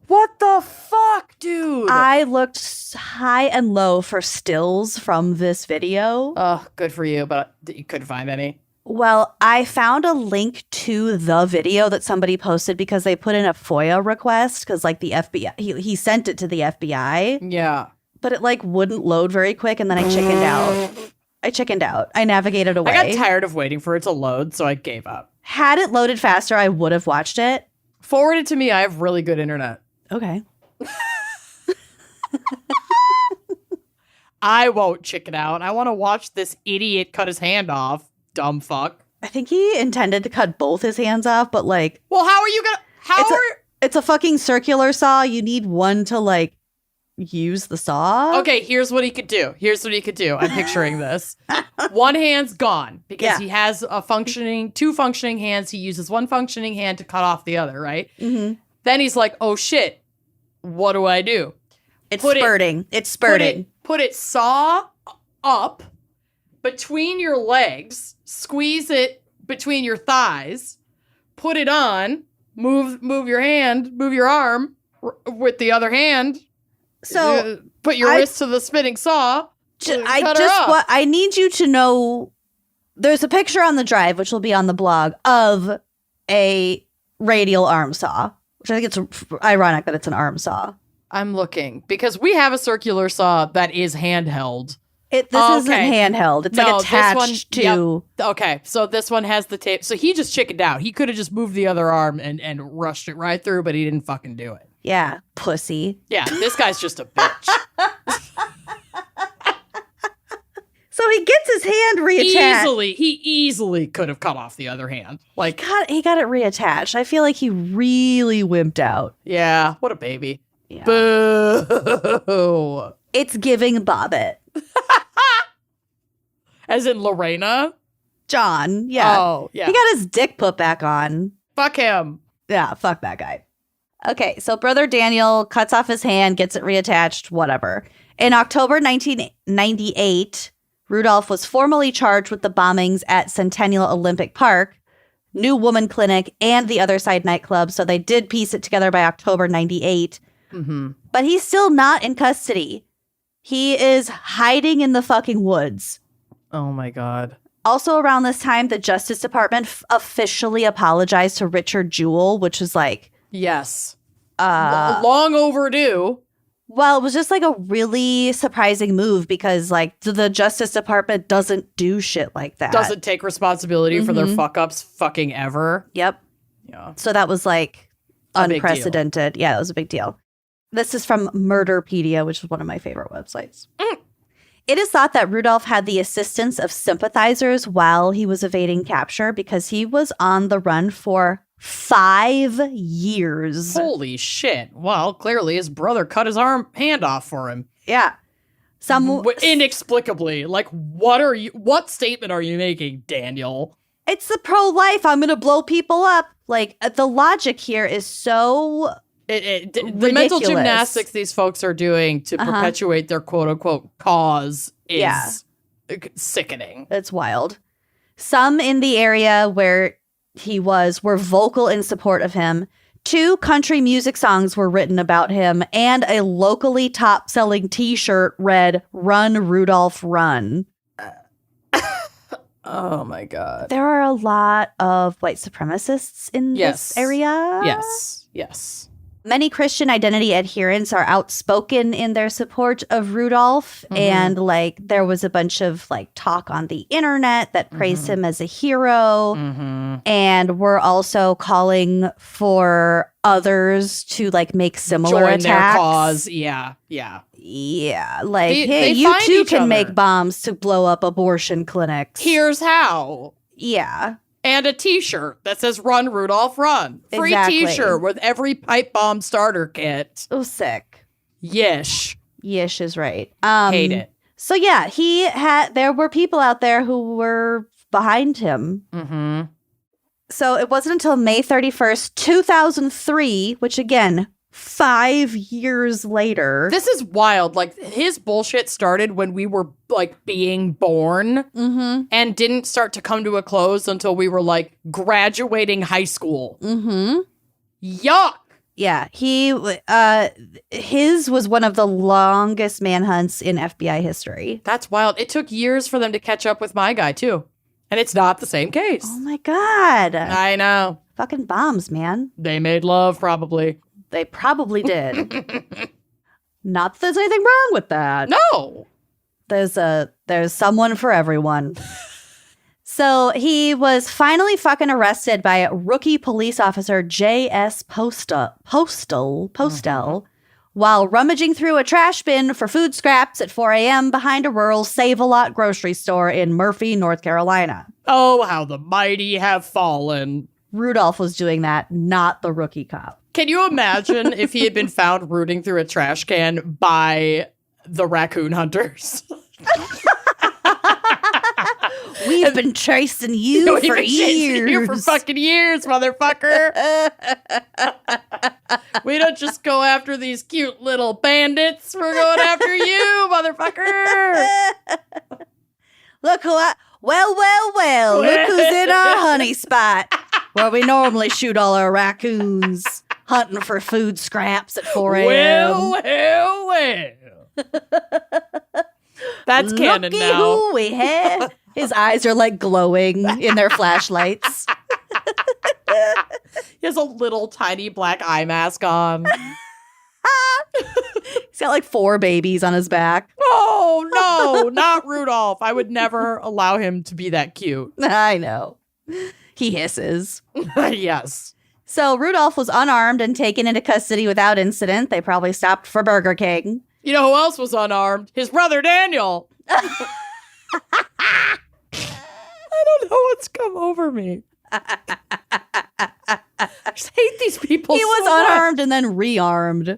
What the fuck, dude? I looked high and low for stills from this video. Oh, good for you, but you couldn't find any. Well, I found a link to the video that somebody posted because they put in a FOIA request because like the FBI, he sent it to the FBI. Yeah. But it like wouldn't load very quick and then I chickened out. I navigated away. I got tired of waiting for it to load, so I gave up. Had it loaded faster, I would have watched it. Forward it to me. I have really good internet. Okay. I won't chicken out. I want to watch this idiot cut his hand off. Dumb fuck. I think he intended to cut both his hands off, but like... Well, how are you gonna... It's a fucking circular saw. You need one to like use the saw. Okay, here's what he could do. I'm picturing this. One hand's gone because he has two functioning hands. He uses one functioning hand to cut off the other, right? Then he's like, oh shit, what do I do? It's spurting. It's spurting. Put it saw up between your legs, squeeze it between your thighs, put it on, move your arm with the other hand. So put your wrist to the spinning saw. I need you to know there's a picture on the drive, which will be on the blog, of a radial arm saw, which I think it's ironic that it's an arm saw. I'm looking because we have a circular saw that is handheld. This isn't handheld. It's like attached to. Yep. Okay, so this one has the tape. So he just chickened out. He could have just moved the other arm and rushed it right through, but he didn't fucking do it. Yeah, pussy. Yeah, this guy's just a bitch. So he gets his hand reattached. He easily could have cut off the other hand. Like he got it reattached. I feel like he really wimped out. Yeah, what a baby. Yeah. Boo. It's giving Bobbit. As in Lorena? John, yeah. Oh, yeah. He got his dick put back on. Fuck him. Yeah, fuck that guy. Okay, so Brother Daniel cuts off his hand, gets it reattached, whatever. In October 1998, Rudolph was formally charged with the bombings at Centennial Olympic Park, New Woman Clinic, and the Other Side nightclub. So they did piece it together by October 98. Mm-hmm. But he's still not in custody. He is hiding in the fucking woods. Oh my God. Also around this time, the Justice Department officially apologized to Richard Jewell, which is like... Yes. Long overdue. Well, it was just like a really surprising move because like the Justice Department doesn't do shit like that. Doesn't take responsibility for their fuck-ups fucking ever. Yep. Yeah. So that was like unprecedented. Yeah, it was a big deal. This is from Murderpedia, which is one of my favorite websites. It is thought that Rudolph had the assistance of sympathizers while he was evading capture because he was on the run for 5 years. Holy shit. Well, clearly his brother cut his hand off for him. Yeah. Inexplicably. Like, what statement are you making, Daniel? It's the pro-life. I'm going to blow people up. Like, the logic here is so... the mental gymnastics these folks are doing to perpetuate their quote-unquote cause is sickening. It's wild. Some in the area where he were vocal in support of him. 2 country music songs were written about him, and a locally top-selling T-shirt read, "Run, Rudolph, run." Oh, my God. There are a lot of white supremacists in this area. Yes. Many Christian identity adherents are outspoken in their support of Rudolph. And like there was a bunch of like talk on the internet that praised him as a hero. And we're also calling for others to like make similar join attacks. Their cause. Yeah. Like, hey, you too can make bombs to blow up abortion clinics. Here's how. Yeah. And a T-shirt that says "Run, Rudolph, Run." Free T-shirt with every pipe bomb starter kit. Oh, sick. Yish is right. Hate it. So yeah, there were people out there who were behind him. So it wasn't until May 31st, 2003, which again, 5 years later. This is wild. Like, his bullshit started when we were, like, being born and didn't start to come to a close until we were, like, graduating high school. Yuck! Yeah, his was one of the longest manhunts in FBI history. That's wild. It took years for them to catch up with my guy, too. And it's not the same case. Oh, my God. I know. Fucking bombs, man. They made love, probably. They probably did. Not that there's anything wrong with that. No. There's someone for everyone. So he was finally fucking arrested by rookie police officer J.S. Postel while rummaging through a trash bin for food scraps at 4 a.m. behind a rural Save-A-Lot grocery store in Murphy, North Carolina. Oh, how the mighty have fallen. Rudolph was doing that, not the rookie cop. Can you imagine if he had been found rooting through a trash can by the raccoon hunters? We've been chasing you for years. You for fucking years, motherfucker. We don't just go after these cute little bandits. We're going after you, motherfucker. Look who well, look who's in our honey spot, where we normally shoot all our raccoons, hunting for food scraps at 4 a.m. Well. That's canon Looky now. who we have. His eyes are like glowing in their flashlights. He has a little tiny black eye mask on. He's got like 4 babies on his back. Oh, no, not Rudolph. I would never allow him to be that cute. I know. He hisses. Yes. So Rudolph was unarmed and taken into custody without incident. They probably stopped for Burger King. You know who else was unarmed? His brother Daniel. I don't know what's come over me. I just hate these people. He was unarmed and then rearmed.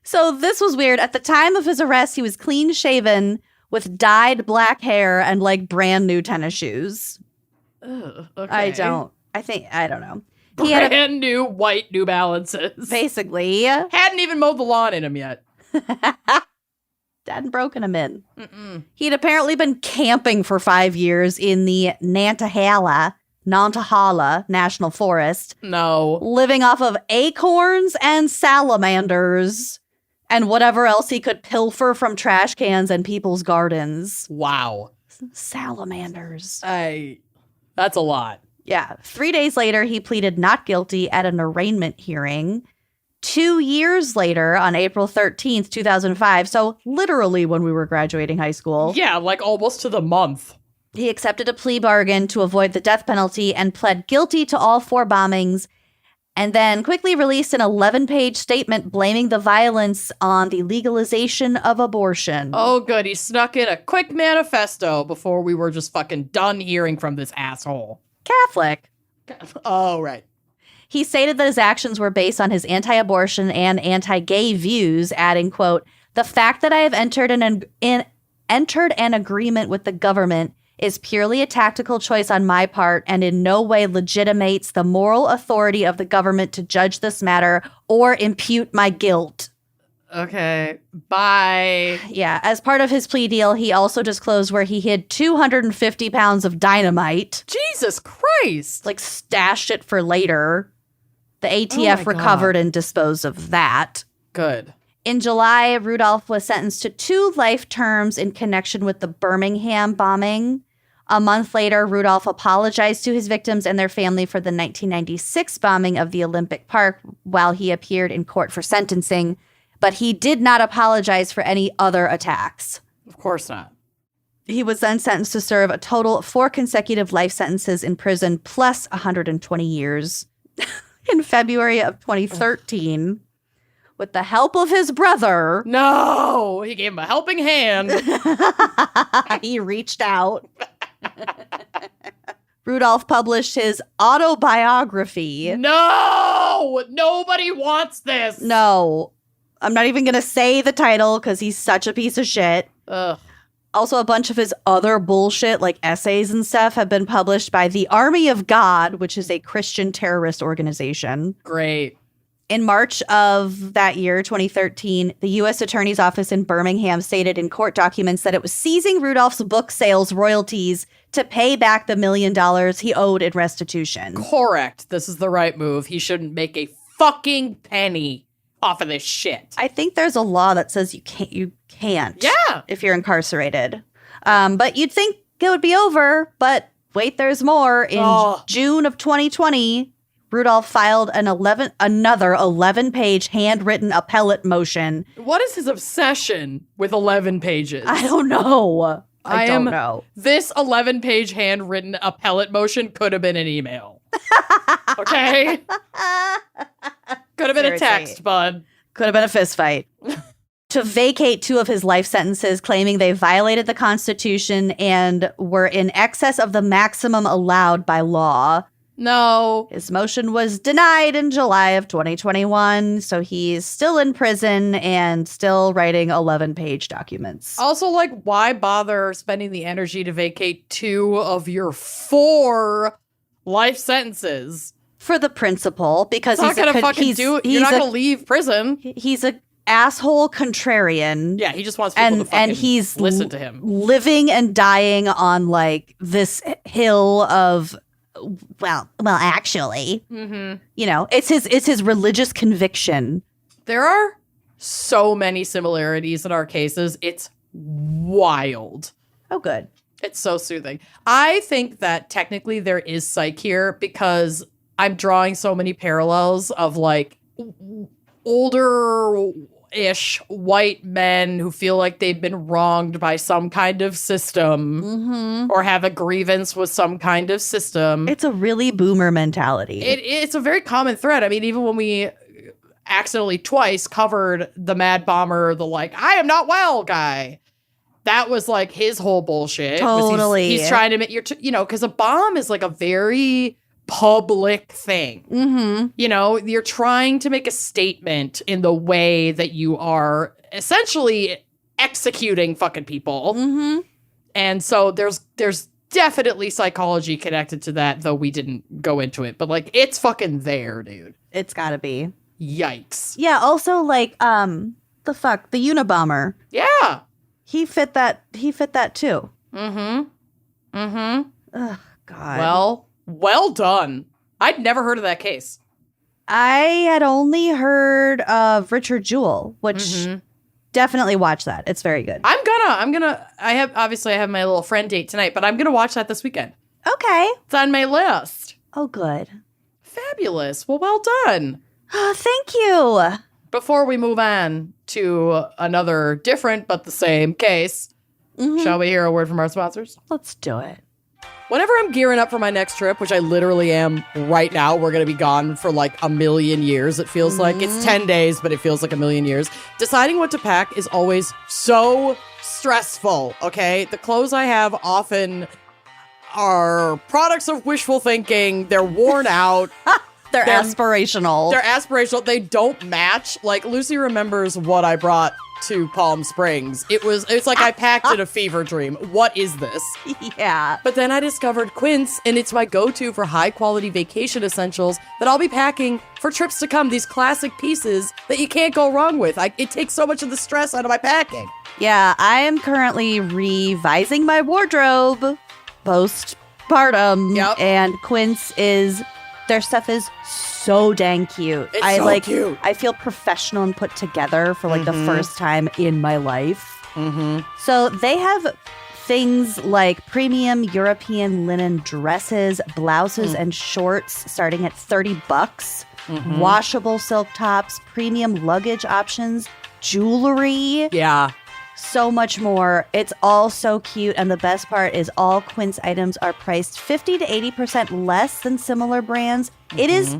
So this was weird. At the time of his arrest, he was clean shaven with dyed black hair and like brand new tennis shoes. Ugh, okay. I don't know. He Brand new white New Balances. Basically. Hadn't even mowed the lawn in them yet. Hadn't broken him in. He'd apparently been camping for 5 years in the Nantahala National Forest. No. Living off of acorns and salamanders and whatever else he could pilfer from trash cans and people's gardens. Wow. Salamanders. That's a lot. Yeah. 3 days later, he pleaded not guilty at an arraignment hearing. 2 years later, on April 13th, 2005, so literally when we were graduating high school. Yeah, like almost to the month. He accepted a plea bargain to avoid the death penalty and pled guilty to all 4 bombings, and then quickly released an 11-page statement blaming the violence on the legalization of abortion. Oh, good. He snuck in a quick manifesto before we were just fucking done hearing from this asshole. Catholic. Oh, right. He stated that his actions were based on his anti-abortion and anti-gay views, adding, quote, "The fact that I have entered an agreement with the government is purely a tactical choice on my part and in no way legitimates the moral authority of the government to judge this matter or impute my guilt." Okay, bye. Yeah, as part of his plea deal, he also disclosed where he hid 250 pounds of dynamite. Jesus Christ. Like, stashed it for later. The ATF recovered and disposed of that. Good. In July, Rudolph was sentenced to 2 life terms in connection with the Birmingham bombing. A month later, Rudolph apologized to his victims and their family for the 1996 bombing of the Olympic Park while he appeared in court for sentencing, but he did not apologize for any other attacks. Of course not. He was then sentenced to serve a total of 4 consecutive life sentences in prison plus 120 years. In February of 2013, with the help of his brother. No, he gave him a helping hand. He reached out. Rudolph published his autobiography. No, nobody wants this. No, I'm not even going to say the title because he's such a piece of shit. Ugh. Also, a bunch of his other bullshit, like essays and stuff, have been published by the Army of God, which is a Christian terrorist organization. Great. In March of that year, 2013, the U.S. Attorney's Office in Birmingham stated in court documents that it was seizing Rudolph's book sales royalties to pay back the $1 million he owed in restitution. Correct. This is the right move. He shouldn't make a fucking penny off of this shit. I think there's a law that says you can't. Yeah. If you're incarcerated. But you'd think it would be over, but wait, there's more. In June of 2020, Rudolph filed another 11-page handwritten appellate motion. What is his obsession with 11 pages? I don't know. I don't know. This 11-page handwritten appellate motion could have been an email. Okay? Could have been a text, bud. Could have been a fist fight. To vacate 2 of his life sentences, claiming they violated the Constitution and were in excess of the maximum allowed by law. No. His motion was denied in July of 2021, so he's still in prison and still writing 11-page documents. Also, like, why bother spending the energy to vacate 2 of your 4 life sentences? for the principal because He's not gonna do it. You're not gonna leave prison. He's a asshole contrarian. Yeah, he just wants people to fucking he's listen to him. Living and dying on like this hill of well, actually, you know, it's his religious conviction. There are so many similarities in our cases. It's wild. Oh, good. It's so soothing. I think that technically there is psych here because I'm drawing so many parallels of like older-ish white men who feel like they've been wronged by some kind of system or have a grievance with some kind of system. It's a really boomer mentality. It's a very common thread. I mean, even when we accidentally twice covered the Mad Bomber, the like, I am not well guy. That was like his whole bullshit. Totally. He's trying to make because a bomb is like a very public thing. You know, you're trying to make a statement in the way that you are essentially executing fucking people. And so there's definitely psychology connected to that, though we didn't go into it. But like, it's fucking there, dude. It's gotta be. Yikes. Yeah. Also, like, the Unabomber. Yeah. He fit that too. Oh, God. Well done. I'd never heard of that case. I had only heard of Richard Jewell, which definitely watch that. It's very good. I have my little friend date tonight, but I'm gonna watch that this weekend. Okay. It's on my list. Oh, good. Fabulous. Well done. Oh, thank you. Before we move on to another different but the same case, shall we hear a word from our sponsors? Let's do it. Whenever I'm gearing up for my next trip, which I literally am right now, we're going to be gone for like a million years. It feels like it's 10 days, but it feels like a million years. Deciding what to pack is always so stressful, okay? The clothes I have often are products of wishful thinking. They're worn out. They're aspirational. They're aspirational. They don't match. Like, Lucy remembers what I brought to Palm Springs. It's like I packed in a fever dream. What is this? Yeah. But then I discovered Quince, and it's my go-to for high-quality vacation essentials that I'll be packing for trips to come. These classic pieces that you can't go wrong with. It takes so much of the stress out of my packing. Yeah, I am currently revising my wardrobe postpartum. Yep. And Quince their stuff is so dang cute. It's cute. I feel professional and put together for like the first time in my life. So they have things like premium European linen dresses, blouses, and shorts starting at $30. Washable silk tops, premium luggage options, jewelry. Yeah. So much more. It's all so cute. And the best part is all Quince items are priced 50 to 80% less than similar brands. It is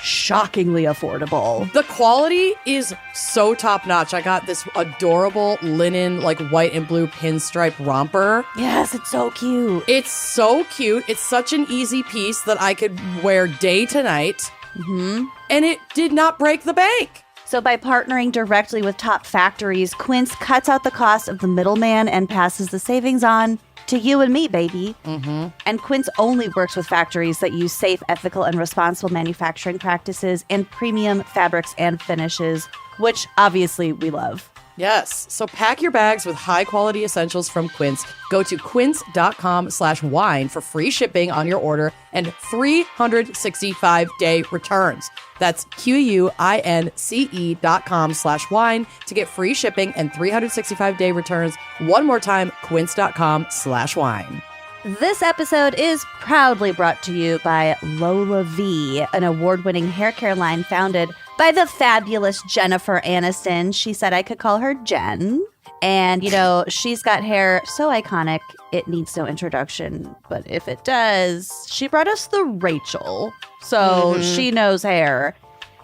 shockingly affordable. The quality is so top notch. I got this adorable linen, like white and blue pinstripe romper. Yes, it's so cute. It's so cute. It's such an easy piece that I could wear day to night. And it did not break the bank. So by partnering directly with top factories, Quince cuts out the cost of the middleman and passes the savings on to you and me, baby. And Quince only works with factories that use safe, ethical, and responsible manufacturing practices and premium fabrics and finishes, which obviously we love. Yes. So pack your bags with high-quality essentials from Quince. Go to quince.com/wine for free shipping on your order and 365-day returns. That's QUINCE.com/wine to get free shipping and 365-day returns. One more time, quince.com/wine. This episode is proudly brought to you by Lola V, an award-winning hair care line founded by the fabulous Jennifer Aniston. She said I could call her Jen. And, you know, she's got hair so iconic, it needs no introduction. But if it does, she brought us the Rachel. So she knows hair.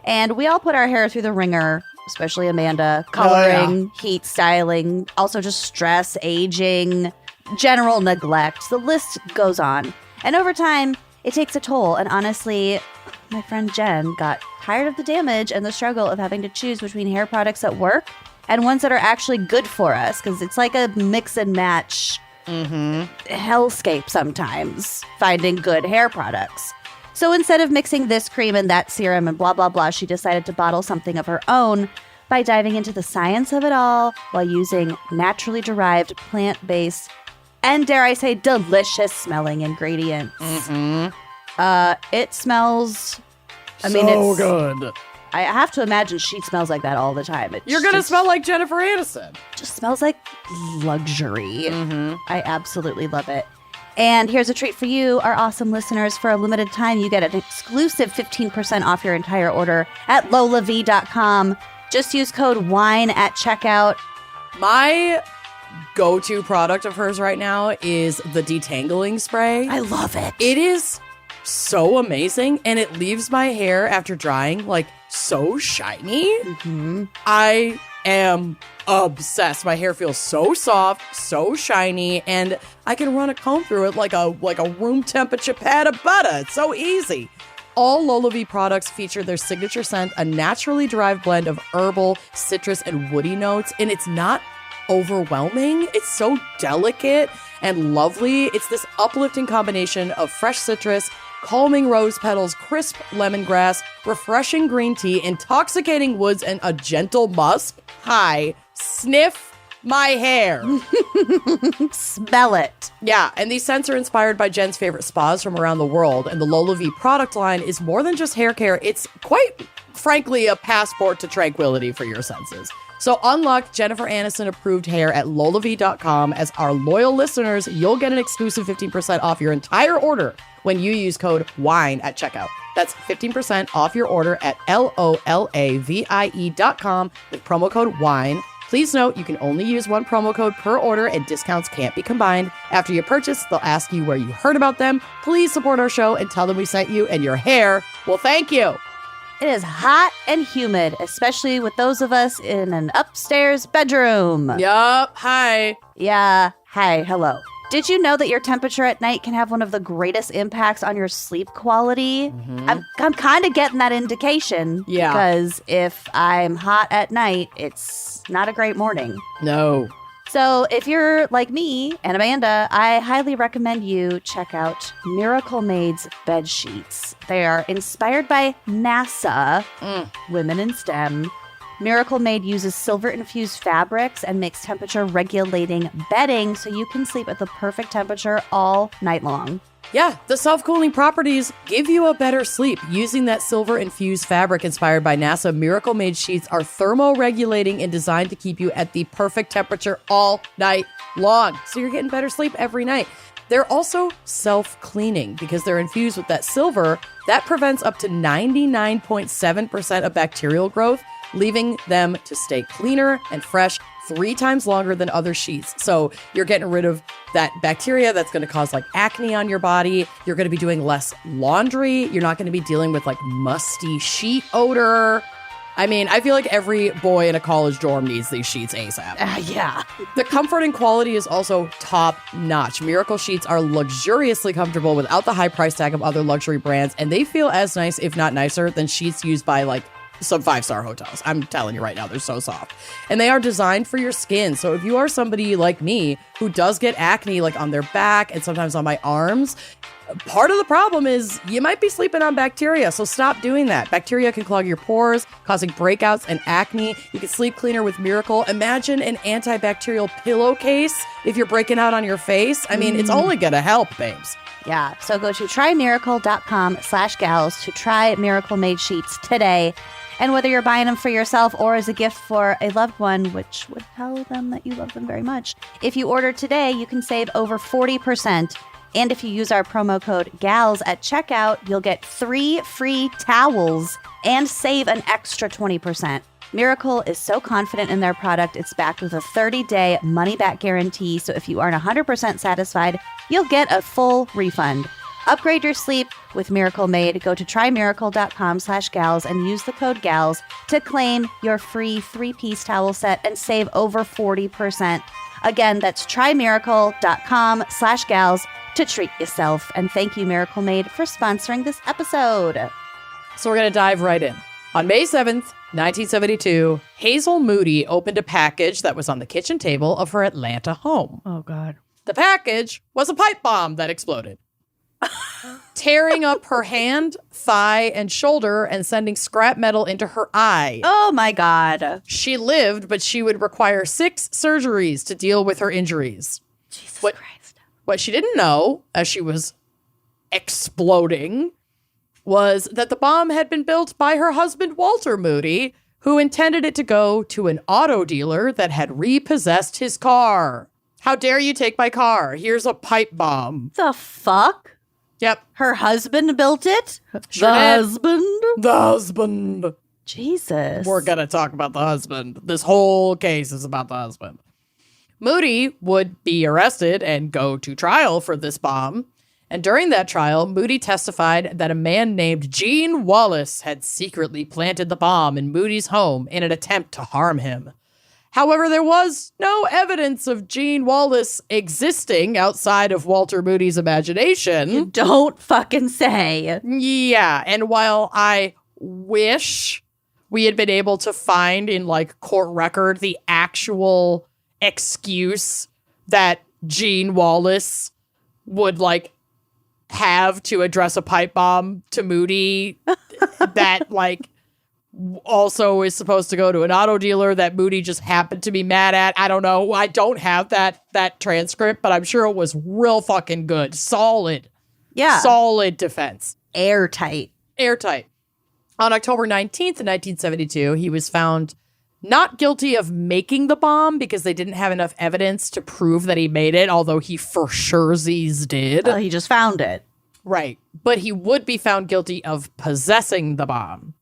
And we all put our hair through the ringer, especially Amanda. Coloring, heat styling, also just stress, aging, general neglect. The list goes on. And over time, it takes a toll. And honestly, my friend Jen got tired of the damage and the struggle of having to choose between hair products that work and ones that are actually good for us, because it's like a mix and match hellscape sometimes, finding good hair products. So instead of mixing this cream and that serum and blah, blah, blah, she decided to bottle something of her own by diving into the science of it all while using naturally derived plant-based and, dare I say, delicious smelling ingredients. It smells... it's good. I have to imagine she smells like that all the time. You're going to smell like Jennifer Aniston. Just smells like luxury. I absolutely love it. And here's a treat for you, our awesome listeners. For a limited time, you get an exclusive 15% off your entire order at lolav.com. Just use code WINE at checkout. My go-to product of hers right now is the detangling spray. I love it. It is so amazing, and it leaves my hair after drying like so shiny. I am obsessed. My hair feels so soft, so shiny, and I can run a comb through it like a room temperature pat of butter. It's so easy. All LolaV products feature their signature scent, a naturally derived blend of herbal, citrus, and woody notes, and it's not overwhelming. It's so delicate and lovely. It's this uplifting combination of fresh citrus, calming rose petals, crisp lemongrass, refreshing green tea, intoxicating woods, and a gentle musk. Hi, sniff my hair. Smell it. Yeah, and these scents are inspired by Jen's favorite spas from around the world, and the LolaV product line is more than just hair care. It's quite frankly a passport to tranquility for your senses. So unlock Jennifer Aniston approved hair at lolav.com. As our loyal listeners, you'll get an exclusive 15% off your entire order when you use code WINE at checkout. That's 15% off your order at LOLAVIE.com with promo code WINE. Please note, you can only use one promo code per order and discounts can't be combined. After you purchase, they'll ask you where you heard about them. Please support our show and tell them we sent you, and your hair will thank you. It is hot and humid, especially with those of us in an upstairs bedroom. Yup. Hi. Yeah. Hi. Hello. Did you know that your temperature at night can have one of the greatest impacts on your sleep quality? I'm kind of getting that indication. Yeah. Because if I'm hot at night, it's not a great morning. No. So if you're like me and Amanda, I highly recommend you check out Miracle Made's bed sheets. They are inspired by NASA, women in STEM. Miracle Made uses silver-infused fabrics and makes temperature-regulating bedding so you can sleep at the perfect temperature all night long. Yeah, the self-cooling properties give you a better sleep. Using that silver-infused fabric inspired by NASA, Miracle Made sheets are thermoregulating and designed to keep you at the perfect temperature all night long. So you're getting better sleep every night. They're also self-cleaning because they're infused with that silver that prevents up to 99.7% of bacterial growth, leaving them to stay cleaner and fresh 3 times longer than other sheets. So you're getting rid of that bacteria that's going to cause like acne on your body. You're going to be doing less laundry. You're not going to be dealing with like musty sheet odor. I mean, I feel like every boy in a college dorm needs these sheets ASAP. Yeah. The comfort and quality is also top notch. Miracle sheets are luxuriously comfortable without the high price tag of other luxury brands, and they feel as nice, if not nicer, than sheets used by like some 5-star hotels. I'm telling you right now, they're so soft. And they are designed for your skin. So if you are somebody like me who does get acne like on their back and sometimes on my arms, part of the problem is you might be sleeping on bacteria. So stop doing that. Bacteria can clog your pores, causing breakouts and acne. You can sleep cleaner with Miracle. Imagine an antibacterial pillowcase if you're breaking out on your face. I mean, it's only going to help, babes. Yeah, so go to trymiracle.com/gals to try Miracle Made sheets today. And whether you're buying them for yourself or as a gift for a loved one, which would tell them that you love them very much, if you order today, you can save over 40%. And if you use our promo code GALS at checkout, you'll get 3 free towels and save an extra 20%. Miracle is so confident in their product, it's backed with a 30-day money-back guarantee. So if you aren't 100% satisfied, you'll get a full refund. Upgrade your sleep with Miracle Made. Go to trymiracle.com/gals and use the code GALS to claim your free 3-piece towel set and save over 40%. Again, that's trymiracle.com/gals to treat yourself. And thank you, Miracle Made, for sponsoring this episode. So we're going to dive right in. On May 7th, 1972, Hazel Moody opened a package that was on the kitchen table of her Atlanta home. Oh, God. The package was a pipe bomb that exploded. tearing up her hand, thigh, and shoulder and sending scrap metal into her eye. Oh my God. She lived, but she would require 6 surgeries to deal with her injuries. Jesus Christ. What she didn't know, as she was exploding, was that the bomb had been built by her husband, Walter Moody, who intended it to go to an auto dealer that had repossessed his car. How dare you take my car? Here's a pipe bomb. The fuck? Yep. Her husband built it? Sure the did. husband? The husband. Jesus. We're going to talk about the husband. This whole case is about the husband. Moody would be arrested and go to trial for this bomb. And during that trial, Moody testified that a man named Gene Wallace had secretly planted the bomb in Moody's home in an attempt to harm him. However, there was no evidence of Gene Wallace existing outside of Walter Moody's imagination. You don't fucking say. Yeah, and while I wish we had been able to find in, like, court record the actual excuse that Gene Wallace would, like, have to address a pipe bomb to Moody that, like, also is supposed to go to an auto dealer that Moody just happened to be mad at. I don't know. I don't have that transcript, but I'm sure it was real fucking good. Solid. Yeah. Solid defense. Airtight. Airtight. On October 19th, 1972, he was found not guilty of making the bomb because they didn't have enough evidence to prove that he made it, although he for surezies did. Well, he just found it. Right. But he would be found guilty of possessing the bomb.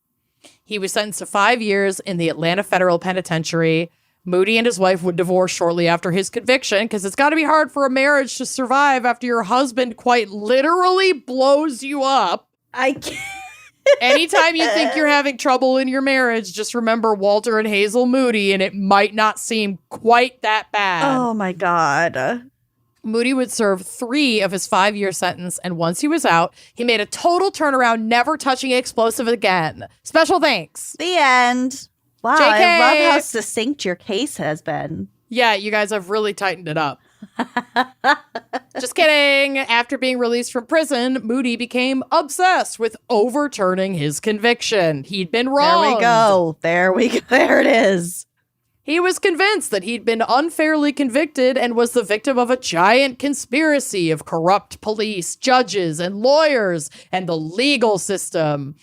He was sentenced to 5 years in the Atlanta Federal Penitentiary. Moody and his wife would divorce shortly after his conviction because it's got to be hard for a marriage to survive after your husband quite literally blows you up. I can't. Anytime you think you're having trouble in your marriage, just remember Walter and Hazel Moody, and it might not seem quite that bad. Oh, my God. Moody would serve 3 of his 5-year sentence, and once he was out, he made a total turnaround, never touching explosive again. Special thanks. The end. Wow, JK. I love how succinct your case has been. Yeah, you guys have really tightened it up. Just kidding. After being released from prison, Moody became obsessed with overturning his conviction. He'd been wrong. There we go. There it is. He was convinced that he'd been unfairly convicted and was the victim of a giant conspiracy of corrupt police, judges, and lawyers, and the legal system.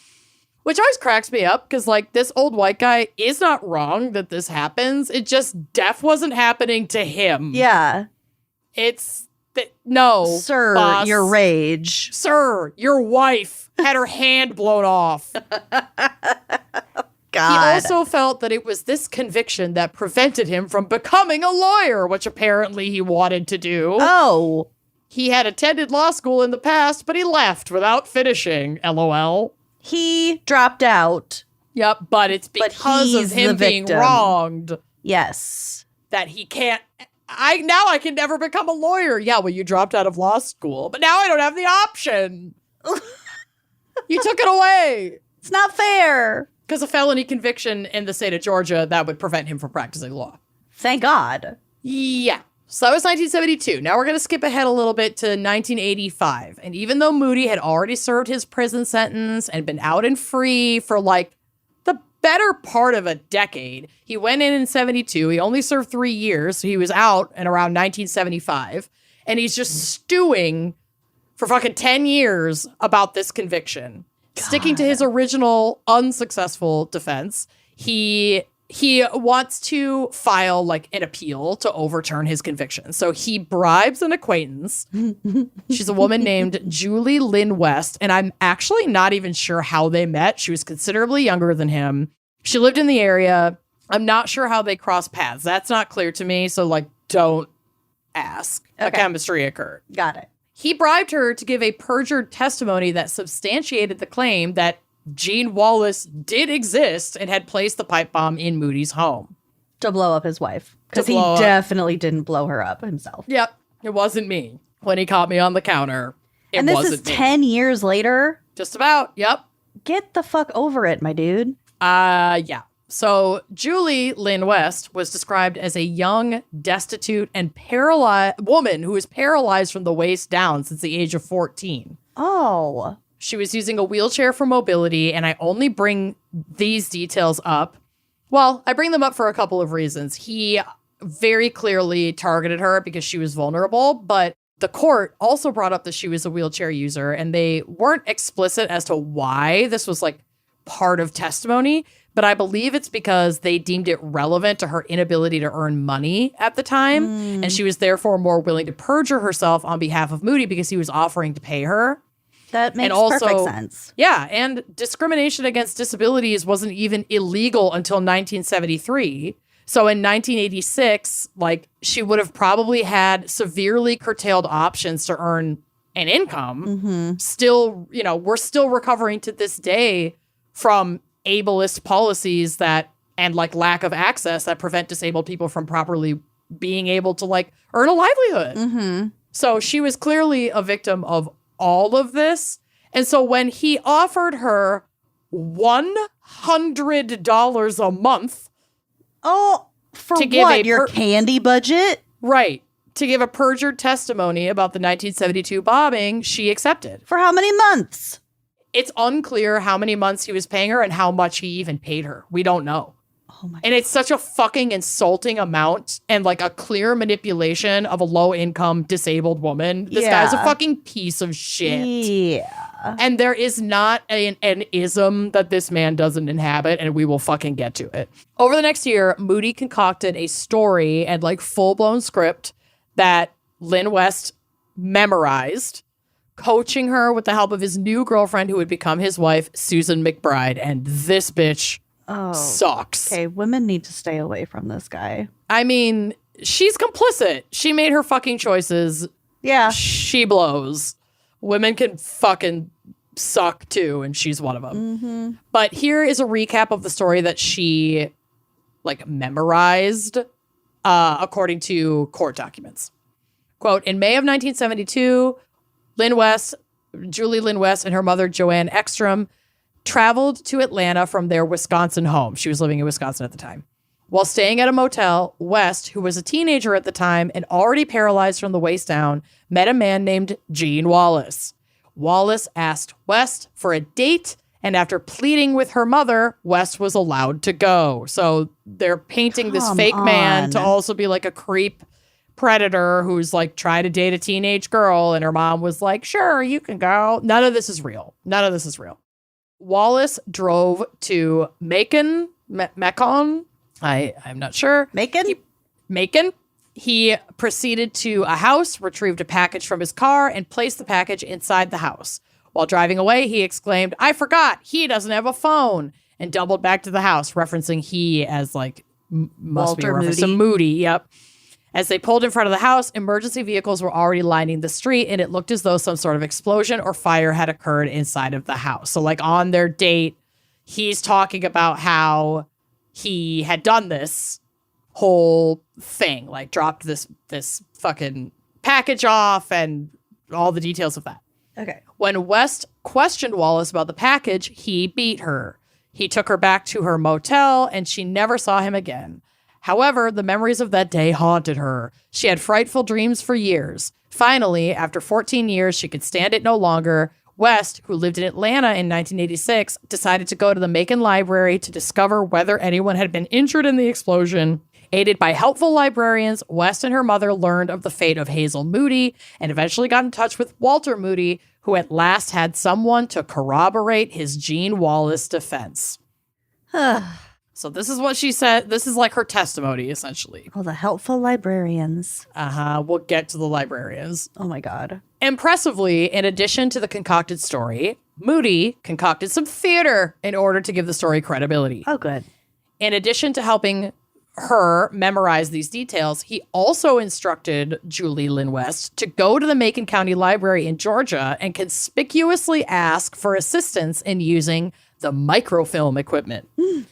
Which always cracks me up, because, like, this old white guy is not wrong that this happens. It just, death wasn't happening to him. Yeah. No, Sir, boss. your rage. Sir, your wife had her hand blown off. God. He also felt that it was this conviction that prevented him from becoming a lawyer, which apparently he wanted to do. Oh. He had attended law school in the past, but he left without finishing, LOL. He dropped out. Yep, but it's because of he's him the being victim. wronged Yes. that he can't. I can never become a lawyer. Yeah, well, you dropped out of law school, but now I don't have the option. You took it away. It's not fair. Because a felony conviction in the state of Georgia, that would prevent him from practicing law. Thank God. Yeah. So that was 1972. Now we're going to skip ahead a little bit to 1985. And even though Moody had already served his prison sentence and been out and free for like the better part of a decade, he went in 72. He only served 3 years. So he was out in around 1975. And he's just stewing for fucking 10 years about this conviction. God. Sticking to his original unsuccessful defense, he wants to file like an appeal to overturn his conviction. So he bribes an acquaintance. She's a woman named Julie Lynn West, and I'm actually not even sure how they met. She was considerably younger than him. She lived in the area. I'm not sure how they crossed paths. That's not clear to me, so like don't ask. Okay. A chemistry occurred. Got it. He bribed her to give a perjured testimony that substantiated the claim that Gene Wallace did exist and had placed the pipe bomb in Moody's home. To blow up his wife. Because he definitely didn't blow her up himself. Yep. It wasn't me. When he caught me on the counter, it wasn't me. wasn't And this is 10 years later? Just about. Yep. Get the fuck over it, my dude. Yeah. So Julie Lynn West was described as a young, destitute, and paralyzed woman who was paralyzed from the waist down since the age of 14. Oh. She was using a wheelchair for mobility, and I only bring these details up. Well, I bring them up for a couple of reasons. He very clearly targeted her because she was vulnerable, but the court also brought up that she was a wheelchair user, and they weren't explicit as to why this was like part of testimony, but I believe it's because they deemed it relevant to her inability to earn money at the time, and she was therefore more willing to perjure herself on behalf of Moody because he was offering to pay her. That makes perfect sense. Yeah, and discrimination against disabilities wasn't even illegal until 1973. So in 1986, like, she would have probably had severely curtailed options to earn an income. Still, you know, we're still recovering to this day from ableist policies that, and like lack of access that prevent disabled people from properly being able to like earn a livelihood. So she was clearly a victim of all of this. And so when he offered her $100 a month, oh, for to give what? Your candy budget? Right. To give a perjured testimony about the 1972 bombing, she accepted. For how many months? It's unclear how many months he was paying her and how much he even paid her. We don't know. Oh my and it's such a fucking insulting amount and like a clear manipulation of a low-income disabled woman. This guy's a fucking piece of shit. Yeah. And there is not an ism that this man doesn't inhabit, and we will fucking get to it. Over the next year, Moody concocted a story and like full-blown script that Lynn West memorized, coaching her with the help of his new girlfriend who would become his wife, Susan McBride. And this bitch sucks. Okay, women need to stay away from this guy. I mean, she's complicit. She made her fucking choices. Yeah. She blows. Women can fucking suck too, and she's one of them. But here is a recap of the story that she like memorized according to court documents. Quote, in May of 1972, Julie Lynn West and her mother, Joanne Ekstrom, traveled to Atlanta from their Wisconsin home. She was living in Wisconsin at the time. While staying at a motel, West, who was a teenager at the time and already paralyzed from the waist down, met a man named Gene Wallace. Wallace asked West for a date, and after pleading with her mother, West was allowed to go. So they're painting this fake man to also be like a creep predator who's like trying to date a teenage girl, and her mom was like, sure, you can go. None of this is real. Wallace drove to Macon. I'm not sure. Macon. He proceeded to a house, retrieved a package from his car, and placed the package inside the house. While driving away, he exclaimed, I forgot, he doesn't have a phone, and doubled back to the house, referencing he as like, must be a reference to Moody. Yep. As they pulled in front of the house, emergency vehicles were already lining the street, and it looked as though some sort of explosion or fire had occurred inside of the house. So like on their date, he's talking about how he had done this whole thing, like dropped this fucking package off and all the details of that. Okay. When West questioned Wallace about the package, he beat her. He took her back to her motel, and she never saw him again. However, the memories of that day haunted her. She had frightful dreams for years. Finally, after 14 years, she could stand it no longer. West, who lived in Atlanta in 1986, decided to go to the Macon Library to discover whether anyone had been injured in the explosion. Aided by helpful librarians, West and her mother learned of the fate of Hazel Moody and eventually got in touch with Walter Moody, who at last had someone to corroborate his Gene Wallace defense. So this is what she said. This is like her testimony, essentially. Oh, the helpful librarians. We'll get to the librarians. Oh, my God. Impressively, in addition to the concocted story, Moody concocted some theater in order to give the story credibility. Oh, good. In addition to helping her memorize these details, he also instructed Julie Lynn West to go to the Macon County Library in Georgia and conspicuously ask for assistance in using the microfilm equipment.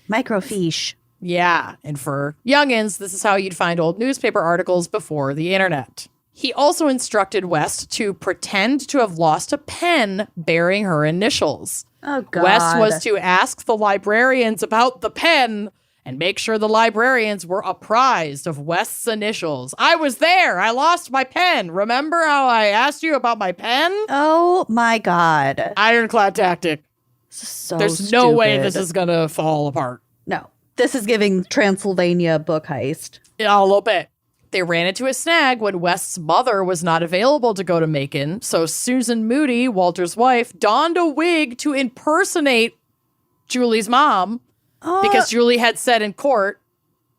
Microfiche. Yeah, and for youngins, this is how you'd find old newspaper articles before the internet. He also instructed West to pretend to have lost a pen bearing her initials. Oh, God. West was to ask the librarians about the pen and make sure the librarians were apprised of West's initials. I was there. I lost my pen. Remember how I asked you about my pen? Oh my God. Ironclad tactic. So There's no way stupid. this is going to fall apart. No. This is giving Transylvania book heist. Yeah, a little bit. They ran into a snag when West's mother was not available to go to Macon, so Susan Moody, Walter's wife, donned a wig to impersonate Julie's mom because Julie had said in court,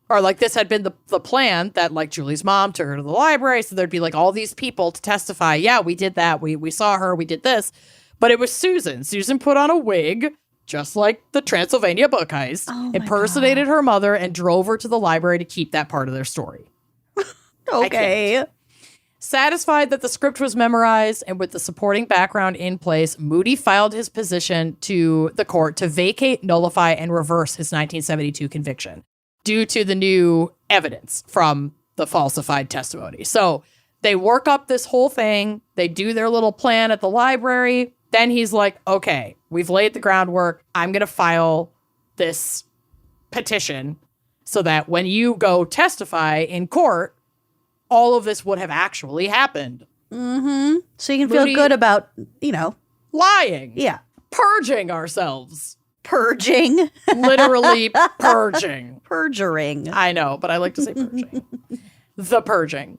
or like this had been the plan that like Julie's mom took her to the library, so there'd be like all these people to testify. Yeah, we did that. We saw her. We did this. But it was Susan. Susan put on a wig, just like the Transylvania book heist, impersonated her mother, and drove her to the library to keep that part of their story. Okay. Satisfied that the script was memorized and with the supporting background in place, Moody filed his petition to the court to vacate, nullify, and reverse his 1972 conviction due to the new evidence from the falsified testimony. So they work up this whole thing. They do their little plan at the library. Then he's like, okay, we've laid the groundwork. I'm going to file this petition so that when you go testify in court, all of this would have actually happened. Mm-hmm. So you can feel good about, lying. Yeah. Purging ourselves. Purging. Literally purging. Perjuring. I know, but I like to say purging. The purging.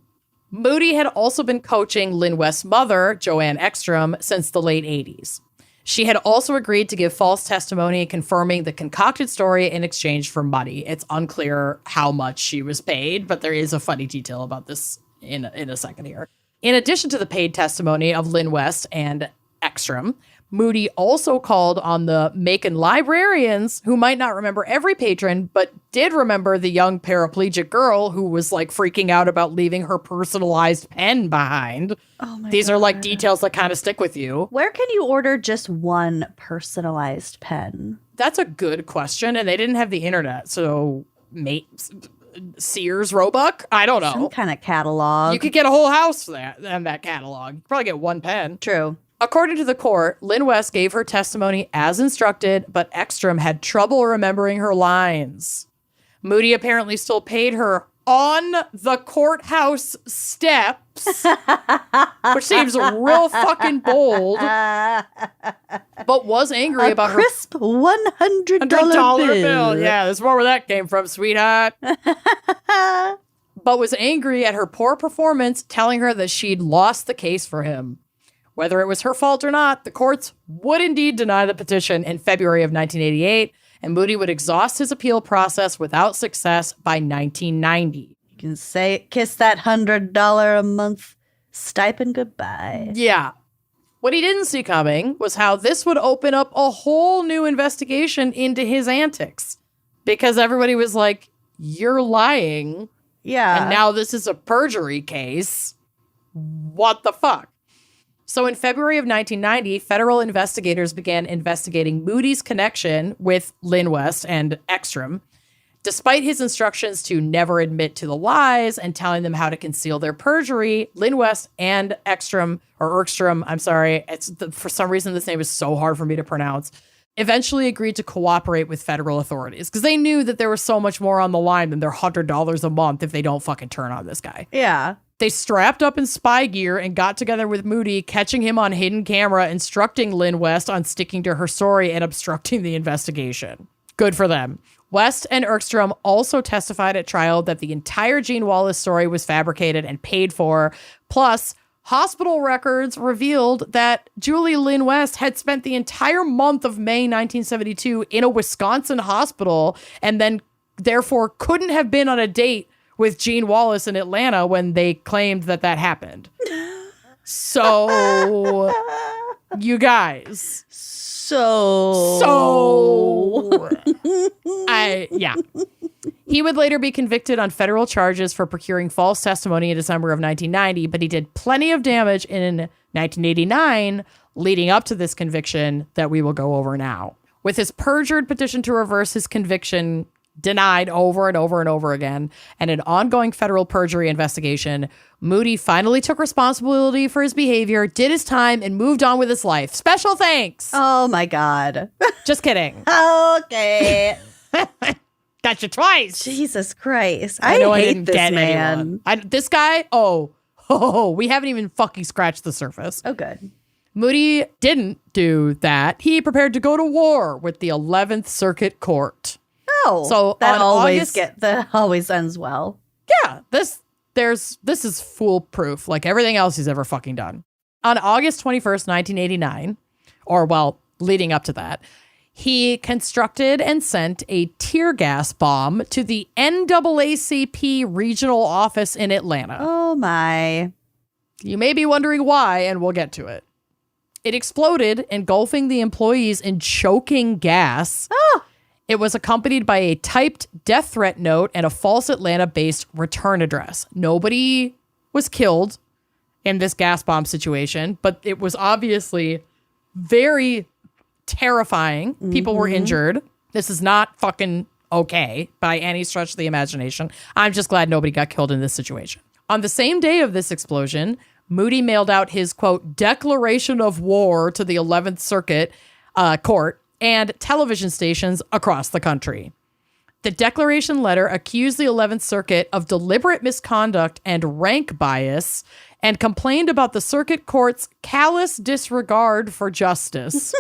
Moody had also been coaching Lynn West's mother, Joanne Ekstrom, since the late 80s. She had also agreed to give false testimony confirming the concocted story in exchange for money. It's unclear how much she was paid, but there is a funny detail about this in a second here. In addition to the paid testimony of Lynn West and Ekstrom, Moody also called on the Macon librarians, who might not remember every patron, but did remember the young paraplegic girl who was like freaking out about leaving her personalized pen behind. Oh my These God. are like details that kind of stick with you. Where can you order just one personalized pen? That's a good question. And they didn't have the internet. So Sears, Roebuck? I don't know. Some kind of catalog. You could get a whole house for that and that catalog. You could probably get one pen. True. According to the court, Lynn West gave her testimony as instructed, but Ekstrom had trouble remembering her lines. Moody apparently still paid her on the courthouse steps, which seems real fucking bold, but was angry about her crisp $100 bill. Yeah, there's more where that came from, sweetheart. But was angry at her poor performance, telling her that she'd lost the case for him. Whether it was her fault or not, the courts would indeed deny the petition in February of 1988, and Moody would exhaust his appeal process without success by 1990. You can kiss that $100 a month stipend goodbye. Yeah. What he didn't see coming was how this would open up a whole new investigation into his antics. Because everybody was like, you're lying. Yeah. And now this is a perjury case. What the fuck? So in February of 1990, federal investigators began investigating Moody's connection with Lynn West and Ekstrom, despite his instructions to never admit to the lies and telling them how to conceal their perjury. Lynn West and Ekstrom, I'm sorry, for some reason this name is so hard for me to pronounce, eventually agreed to cooperate with federal authorities because they knew that there was so much more on the line than their $100 a month if they don't fucking turn on this guy. Yeah. They strapped up in spy gear and got together with Moody, catching him on hidden camera, instructing Lynn West on sticking to her story and obstructing the investigation. Good for them. West and Ekstrom also testified at trial that the entire Gene Wallace story was fabricated and paid for. Plus, hospital records revealed that Julie Lynn West had spent the entire month of May 1972 in a Wisconsin hospital and then therefore couldn't have been on a date with Gene Wallace in Atlanta when they claimed that happened. So, you guys. Yeah. He would later be convicted on federal charges for procuring false testimony in December of 1990, but he did plenty of damage in 1989 leading up to this conviction that we will go over now. With his perjured petition to reverse his conviction denied over and over and over again, and an ongoing federal perjury investigation, Moody finally took responsibility for his behavior, did his time, and moved on with his life. Special thanks. Oh my God. Just kidding. Okay. Got you twice. Jesus Christ. I know I hate didn't this get man. anyone. This guy, we haven't even fucking scratched the surface. Oh, good. Moody didn't do that. He prepared to go to war with the 11th Circuit Court. Oh, so that that always ends well. Yeah, this is foolproof, like everything else he's ever fucking done. On August 21st, 1989, leading up to that, he constructed and sent a tear gas bomb to the NAACP regional office in Atlanta. Oh my. You may be wondering why, and we'll get to it. It exploded, engulfing the employees in choking gas. Oh. It was accompanied by a typed death threat note and a false Atlanta-based return address. Nobody was killed in this gas bomb situation, but it was obviously very terrifying. People were injured. This is not fucking okay by any stretch of the imagination. I'm just glad nobody got killed in this situation. On the same day of this explosion, Moody mailed out his, quote, declaration of war to the 11th Circuit Court and television stations across the country. The declaration letter accused the 11th Circuit of deliberate misconduct and rank bias and complained about the circuit court's callous disregard for justice.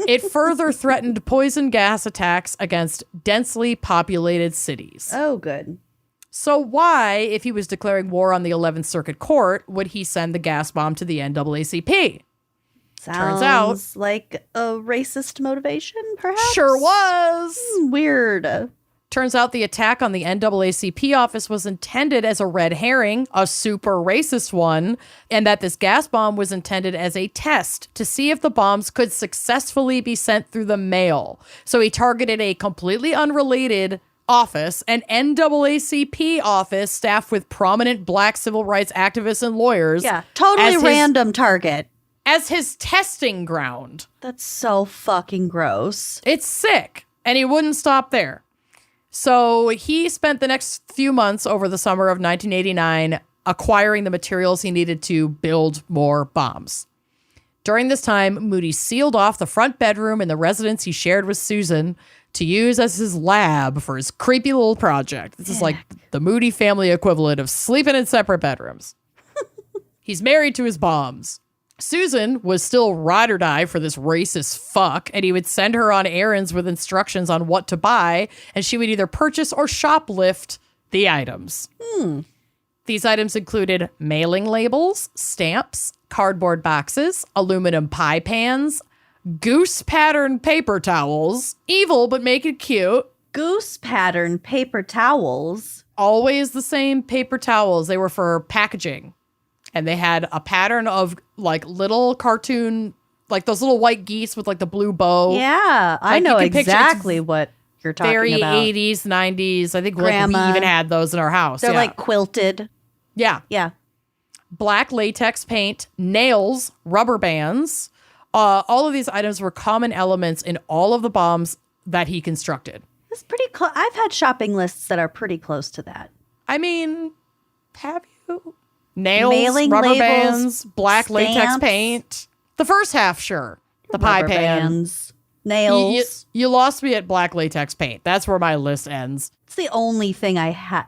It further threatened poison gas attacks against densely populated cities. Oh, good. So why, if he was declaring war on the 11th Circuit Court, would he send the gas bomb to the NAACP? Turns out like a racist motivation, perhaps? Sure was. Weird. Turns out the attack on the NAACP office was intended as a red herring, a super racist one, and that this gas bomb was intended as a test to see if the bombs could successfully be sent through the mail. So he targeted a completely unrelated office, an NAACP office staffed with prominent black civil rights activists and lawyers. Yeah, totally random target. As his testing ground. That's so fucking gross. It's sick. And he wouldn't stop there. So he spent the next few months over the summer of 1989 acquiring the materials he needed to build more bombs. During this time, Moody sealed off the front bedroom in the residence he shared with Susan to use as his lab for his creepy little project. This is like the Moody family equivalent of sleeping in separate bedrooms. He's married to his bombs. Susan was still ride or die for this racist fuck, and he would send her on errands with instructions on what to buy, and she would either purchase or shoplift the items. These items included mailing labels, stamps, cardboard boxes, aluminum pie pans, goose pattern paper towels, evil but make it cute. Goose pattern paper towels? Always the same paper towels. They were for packaging. And they had a pattern of like little cartoon, like those little white geese with like the blue bow. Yeah, I know exactly what you're talking very about. Very 80s, 90s. I think like, we even had those in our house. They're like quilted. Yeah. Yeah. Black latex paint, nails, rubber bands. All of these items were common elements in all of the bombs that he constructed. It's pretty close. I've had shopping lists that are pretty close to that. I mean, have you? Nails, mailing rubber labels, bands, black stamps, latex paint. The first half, sure. The pie rubber pan. Bands, nails. You lost me at black latex paint. That's where my list ends. It's the only thing I had.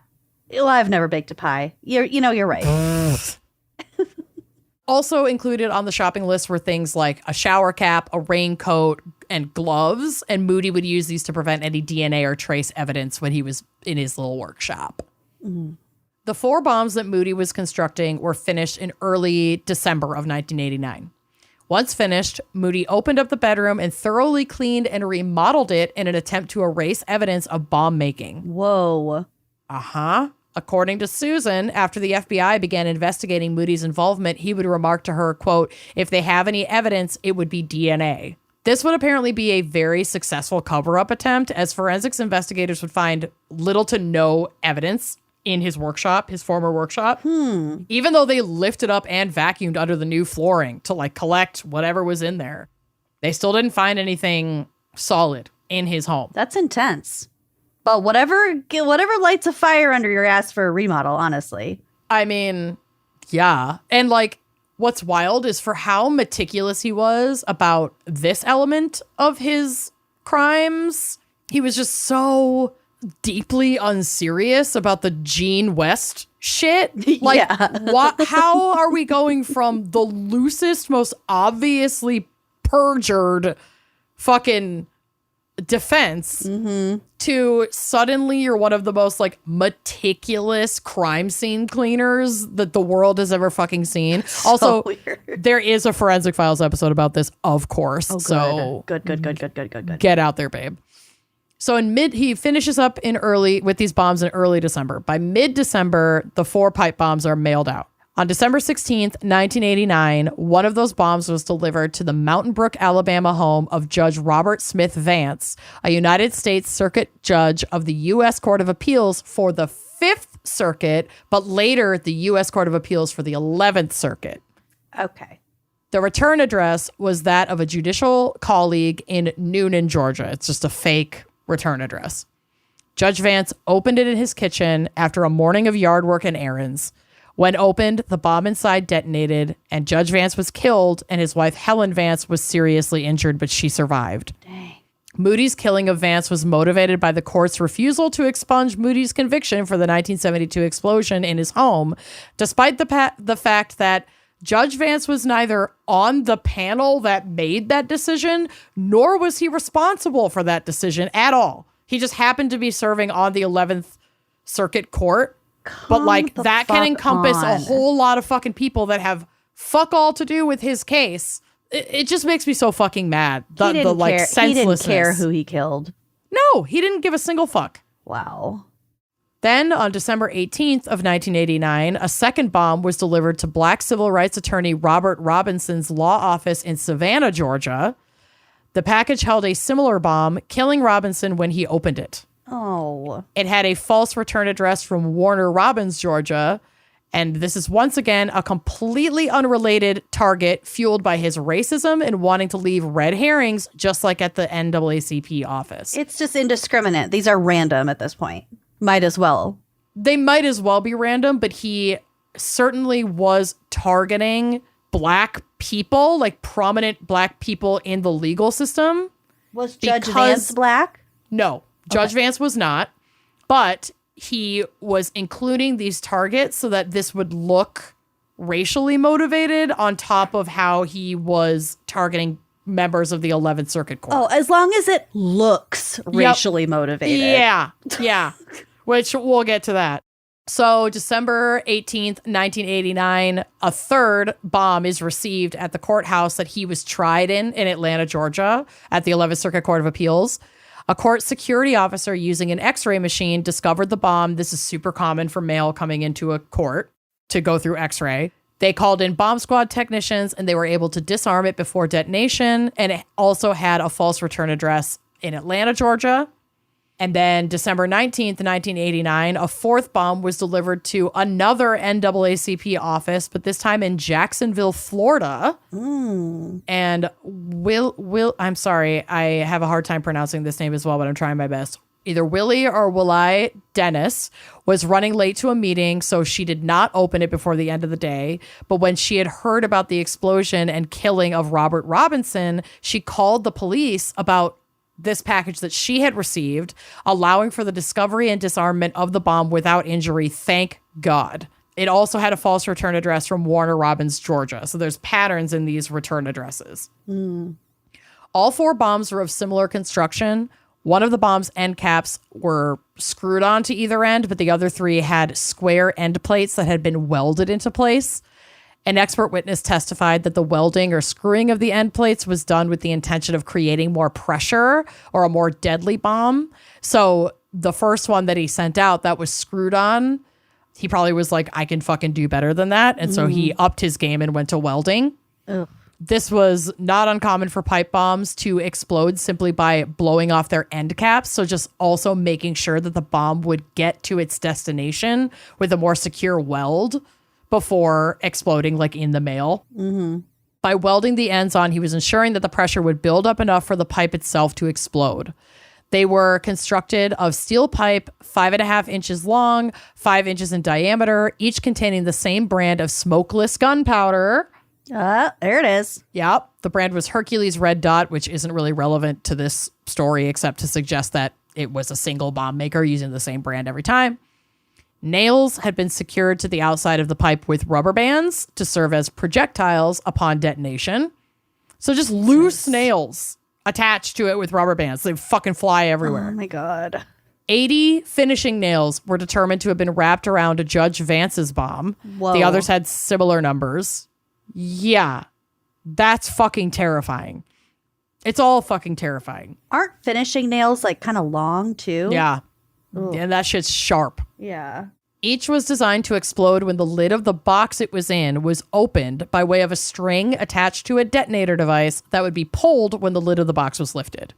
Well, I've never baked a pie. You're right. Also included on the shopping list were things like a shower cap, a raincoat, and gloves. And Moody would use these to prevent any DNA or trace evidence when he was in his little workshop. Mm. The 4 bombs that Moody was constructing were finished in early December of 1989. Once finished, Moody opened up the bedroom and thoroughly cleaned and remodeled it in an attempt to erase evidence of bomb making. Whoa. Uh-huh. According to Susan, after the FBI began investigating Moody's involvement, he would remark to her, quote, if they have any evidence, it would be DNA. This would apparently be a very successful cover-up attempt, as forensics investigators would find little to no evidence in his workshop, his former workshop, even though they lifted up and vacuumed under the new flooring to like collect whatever was in there. They still didn't find anything solid in his home. That's intense. But whatever lights a fire under your ass for a remodel, honestly. I mean, yeah. And like, what's wild is for how meticulous he was about this element of his crimes, he was just so deeply unserious about the Gene West shit. Like, how are we going from the loosest, most obviously perjured fucking defense to suddenly you're one of the most like meticulous crime scene cleaners that the world has ever fucking seen. So also weird. There is a Forensic Files episode about this, of course. Oh, so good. Get out there, babe. So he finishes up with these bombs in early December. By mid-December, the 4 pipe bombs are mailed out. On December 16th, 1989, one of those bombs was delivered to the Mountain Brook, Alabama home of Judge Robert Smith Vance, a United States Circuit Judge of the U.S. Court of Appeals for the 5th Circuit, but later the U.S. Court of Appeals for the 11th Circuit. Okay. The return address was that of a judicial colleague in Noonan, Georgia. It's just a fake return address. Judge Vance opened it in his kitchen after a morning of yard work and errands. When opened, the bomb inside detonated, and Judge Vance was killed, and his wife Helen Vance was seriously injured, but she survived. Dang. Moody's killing of Vance was motivated by the court's refusal to expunge Moody's conviction for the 1972 explosion in his home, despite the fact that Judge Vance was neither on the panel that made that decision, nor was he responsible for that decision at all. He just happened to be serving on the 11th Circuit Court. But like that can encompass a whole lot of fucking people that have fuck all to do with his case. It just makes me so fucking mad. The like senselessness. He didn't care who he killed. No, he didn't give a single fuck. Wow. Then on December 18th of 1989, a second bomb was delivered to Black civil rights attorney Robert Robinson's law office in Savannah, Georgia. The package held a similar bomb, killing Robinson when he opened it. Oh. It had a false return address from Warner Robins, Georgia. And this is once again a completely unrelated target fueled by his racism and wanting to leave red herrings, just like at the NAACP office. It's just indiscriminate. These are random at this point. Might as well. They might as well be random, but he certainly was targeting Black people, like prominent Black people in the legal system. Was Judge Vance Black? No. Judge Vance was not, but he was including these targets so that this would look racially motivated on top of how he was targeting members of the 11th Circuit Court. Oh, as long as it looks racially motivated. Yeah. Which we'll get to that. So December 18th, 1989, a third bomb is received at the courthouse that he was tried in Atlanta, Georgia, at the 11th Circuit Court of Appeals. A court security officer using an x-ray machine discovered the bomb. This is super common for mail coming into a court to go through x-ray. They called in bomb squad technicians and they were able to disarm it before detonation. And it also had a false return address in Atlanta, Georgia. And then December 19th, 1989, a fourth bomb was delivered to another NAACP office, but this time in Jacksonville, Florida. And I'm sorry, I have a hard time pronouncing this name as well, but I'm trying my best. Either Willie or Willie Dennis was running late to a meeting, so she did not open it before the end of the day. But when she had heard about the explosion and killing of Robert Robinson, she called the police about this package that she had received, allowing for the discovery and disarmament of the bomb without injury. Thank God. It also had a false return address from Warner Robins, Georgia. So there's patterns in these return addresses. All 4 bombs were of similar construction. One of the bomb's end caps were screwed onto either end, but the other 3 had square end plates that had been welded into place. An expert witness testified that the welding or screwing of the end plates was done with the intention of creating more pressure or a more deadly bomb. So the first one that he sent out that was screwed on, he probably was like, I can fucking do better than that. And so he upped his game and went to welding. Ugh. This was not uncommon for pipe bombs to explode simply by blowing off their end caps. So just also making sure that the bomb would get to its destination with a more secure weld before exploding, like in the mail. By welding the ends on, he was ensuring that the pressure would build up enough for the pipe itself to explode. They were constructed of steel pipe, 5.5 inches long, 5 inches in diameter, each containing the same brand of smokeless gunpowder. There it is. Yep. The brand was Hercules Red Dot, which isn't really relevant to this story except to suggest that it was a single bomb maker using the same brand every time. Nails had been secured to the outside of the pipe with rubber bands to serve as projectiles upon detonation. So just loose nails attached to it with rubber bands. They fucking fly everywhere. Oh my God. 80 finishing nails were determined to have been wrapped around Judge Vance's bomb. Whoa. The others had similar numbers. Yeah, that's fucking terrifying. It's all fucking terrifying. Aren't finishing nails like kind of long too? Yeah. Ugh. And that shit's sharp. Yeah. Each was designed to explode when the lid of the box it was in was opened by way of a string attached to a detonator device that would be pulled when the lid of the box was lifted.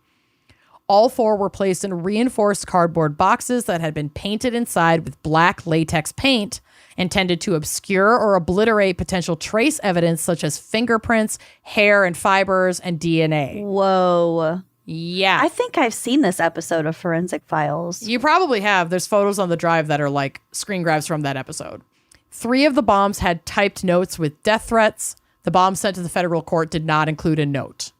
All 4 were placed in reinforced cardboard boxes that had been painted inside with black latex paint, intended to obscure or obliterate potential trace evidence such as fingerprints, hair and fibers, and DNA. Whoa. Yeah. I think I've seen this episode of Forensic Files. You probably have. There's photos on the drive that are like screen grabs from that episode. 3 of the bombs had typed notes with death threats. The bomb sent to the federal court did not include a note.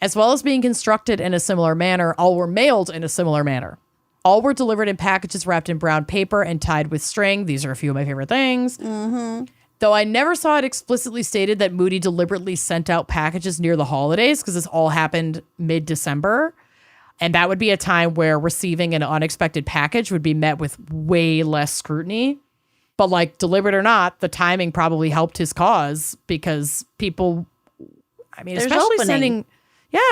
As well as being constructed in a similar manner, all were mailed in a similar manner. All were delivered in packages wrapped in brown paper and tied with string. These are a few of my favorite things. Mm-hmm. Though I never saw it explicitly stated that Moody deliberately sent out packages near the holidays, because this all happened mid-December. And that would be a time where receiving an unexpected package would be met with way less scrutiny. But like, deliberate or not, the timing probably helped his cause, because people, I mean, There's especially opening.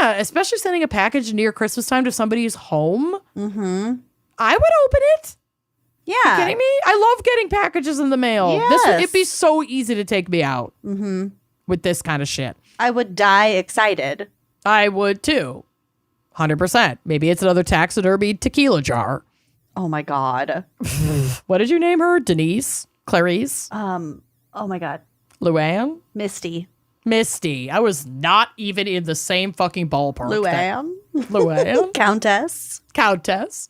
especially sending a package near Christmas time to somebody's home. Mm-hmm. I would open it. Yeah. Are you kidding me? I love getting packages in the mail. Yes. It'd be so easy to take me out with this kind of shit. I would die excited. I would too. 100%. Maybe it's another taxidermy tequila jar. Oh my God. What did you name her? Denise? Clarice? Oh my God. Luann? Misty. Misty. I was not even in the same fucking ballpark. Luann. Luann? Countess. Countess.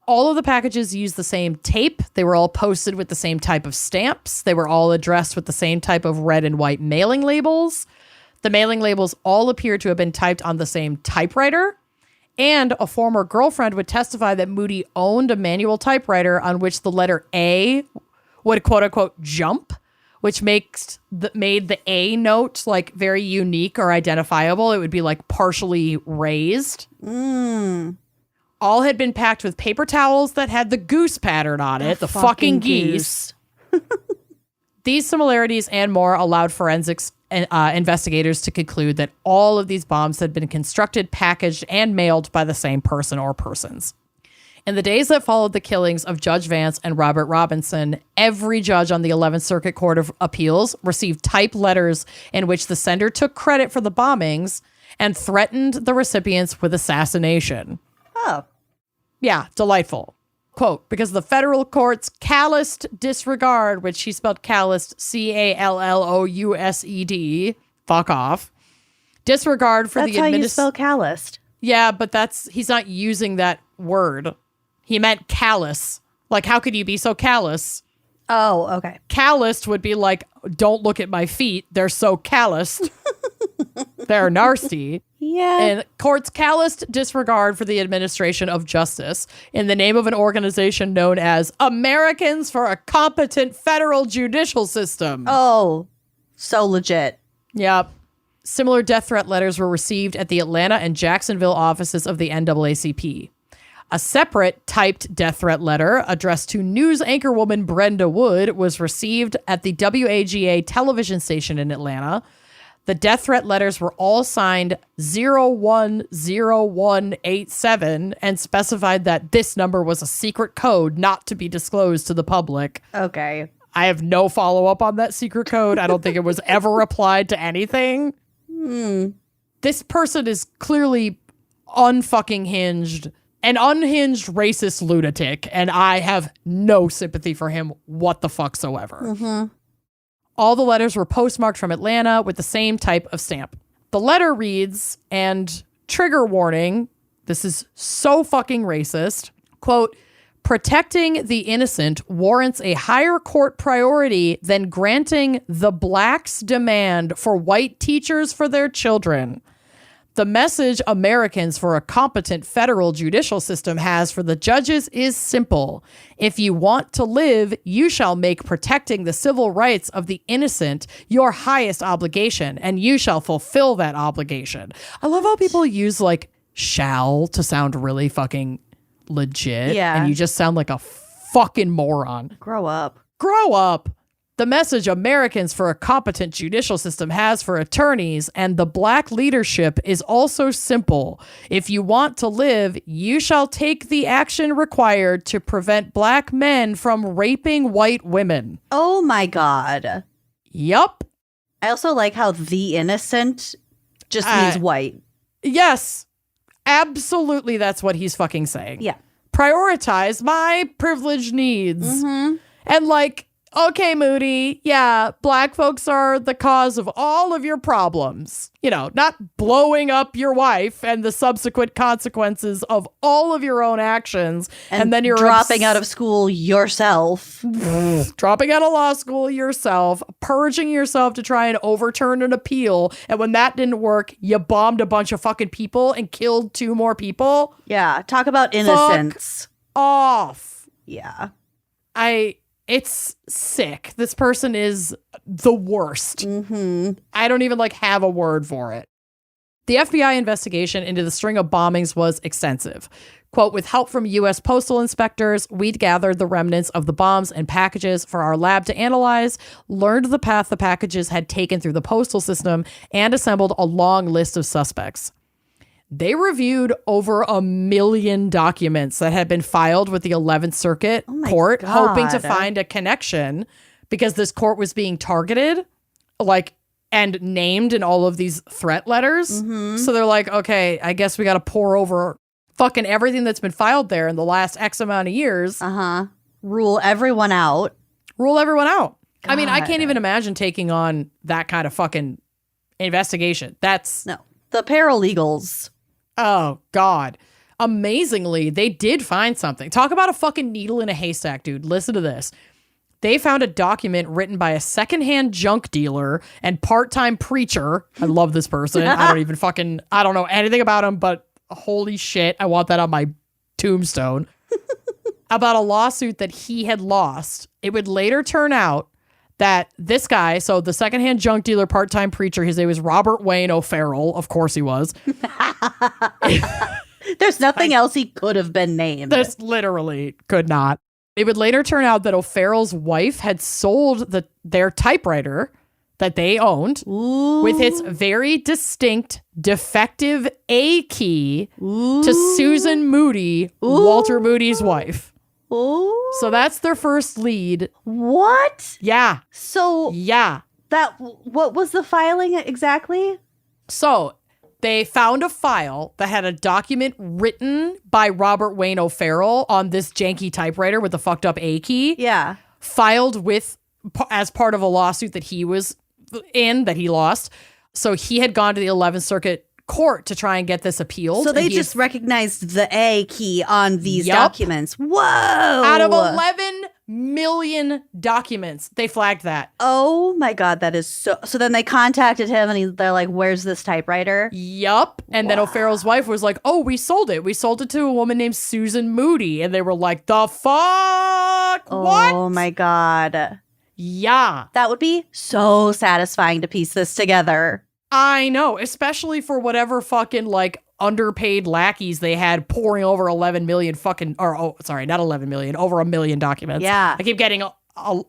All of the packages used the same tape. They were all posted with the same type of stamps. They were all addressed with the same type of red and white mailing labels. The mailing labels all appeared to have been typed on the same typewriter. And a former girlfriend would testify that Moody owned a manual typewriter on which the letter A would quote unquote jump, which made the A note like very unique or identifiable. It would be like partially raised. All had been packed with paper towels that had the goose pattern on it, the fucking geese. These similarities and more allowed forensics investigators to conclude that all of these bombs had been constructed, packaged, and mailed by the same person or persons. In the days that followed the killings of Judge Vance and Robert Robinson, every judge on the 11th Circuit Court of Appeals received typed letters in which the sender took credit for the bombings and threatened the recipients with assassination. Oh. Yeah, delightful. Quote, because the federal court's calloused disregard, which she spelled calloused, Calloused, fuck off, disregard for That's the how you spell calloused. Yeah, but he's not using that word. He meant callous. Like, how could you be so callous? Oh, okay. Calloused would be like, don't look at my feet. They're so calloused. They're nasty. Yeah. And court's calloused disregard for the administration of justice in the name of an organization known as Americans for a Competent Federal Judicial System. Oh, so legit. Yep. Similar death threat letters were received at the Atlanta and Jacksonville offices of the NAACP. A separate typed death threat letter addressed to news anchorwoman Brenda Wood was received at the WAGA television station in Atlanta. The death threat letters were all signed 010187 and specified that this number was a secret code not to be disclosed to the public. Okay. I have no follow-up on that secret code. I don't think it was ever applied to anything. This person is clearly unfucking hinged, an unhinged racist lunatic, and I have no sympathy for him what the fucksoever. All the letters were postmarked from Atlanta with the same type of stamp. The letter reads, and trigger warning, this is so fucking racist, quote, Protecting the innocent warrants a higher court priority than granting the blacks' demand for white teachers for their children. The message Americans for a competent federal judicial system has for the judges is simple. If you want to live, you shall make protecting the civil rights of the innocent your highest obligation, and you shall fulfill that obligation. I love how people use like shall to sound really fucking legit. Yeah. And you just sound like a fucking moron. Grow up. Grow up. The message Americans for a competent judicial system has for attorneys and the black leadership is also simple. If you want to live, you shall take the action required to prevent black men from raping white women. Oh my God. Yup. I also like how the innocent just means white. Yes. Absolutely, that's what he's fucking saying. Yeah. Prioritize my privileged needs. Mm-hmm. And like, okay, Moody, yeah, black folks are the cause of all of your problems. You know, not blowing up your wife and the subsequent consequences of all of your own actions. And then you're dropping out of school yourself. Dropping out of law school yourself, purging yourself to try and overturn an appeal. And when that didn't work, you bombed a bunch of fucking people and killed 2 more people. Yeah, talk about innocence. Fuck off. Yeah. It's sick. This person is the worst. Mm-hmm. I don't even have a word for it. The FBI investigation into the string of bombings was extensive. Quote, with help from U.S. postal inspectors, we'd gathered the remnants of the bombs and packages for our lab to analyze, learned the path the packages had taken through the postal system, and assembled a long list of suspects. They reviewed over 1 million documents that had been filed with the 11th Circuit Court, God. hoping to find a connection because this court was being targeted, and named in all of these threat letters. Mm-hmm. So they're like, okay, I guess we got to pour over fucking everything that's been filed there in the last X amount of years. Uh-huh. Rule everyone out. Rule everyone out. God. I mean, I can't even imagine taking on that kind of fucking investigation. No. The paralegals. Oh, God. Amazingly, they did find something. Talk about a fucking needle in a haystack, dude. Listen to this. They found a document written by a secondhand junk dealer and part-time preacher. I love this person. I don't know anything about him, but holy shit, I want that on my tombstone. About a lawsuit that he had lost. It would later turn out that this guy, so the secondhand junk dealer, part-time preacher, his name was Robert Wayne O'Farrell. Of course he was. There's nothing else he could have been named. This literally could not. It would later turn out that O'Farrell's wife had sold their typewriter that they owned with its very distinct defective A key to Susan Moody, Walter Moody's wife. Ooh. So that's their first lead. What? Yeah. So yeah. What was the filing exactly? So they found a file that had a document written by Robert Wayne O'Farrell on this janky typewriter with the fucked up A key. Yeah. Filed as part of a lawsuit that he was in that he lost. So he had gone to the 11th Circuit Court to try and get this appealed. So they just recognized the A key on these documents. Whoa! Out of 11 million documents, they flagged that. Oh my God, that is so... So then they contacted him and they're like, where's this typewriter? Yup. And then O'Farrell's wife was like, oh, we sold it. We sold it to a woman named Susan Moody. And they were like, the fuck? What? Oh my God. Yeah. That would be so satisfying to piece this together. I know, especially for whatever fucking underpaid lackeys they had pouring over 11 million fucking, not 11 million, over 1 million documents. Yeah. I keep getting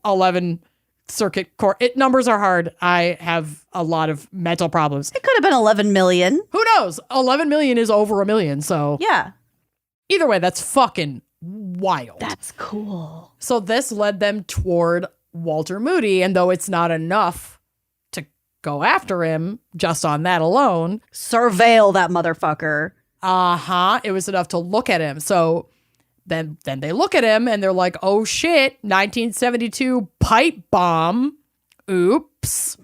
11 circuit court. Numbers are hard. I have a lot of mental problems. It could have been 11 million. Who knows? 11 million is over 1 million. So yeah. Either way, that's fucking wild. That's cool. So this led them toward Walter Moody. And though it's not enough go after him just on that alone. Surveil that motherfucker. It was enough to look at him. So then they look at him and they're like, oh shit, 1972 pipe bomb. Oops.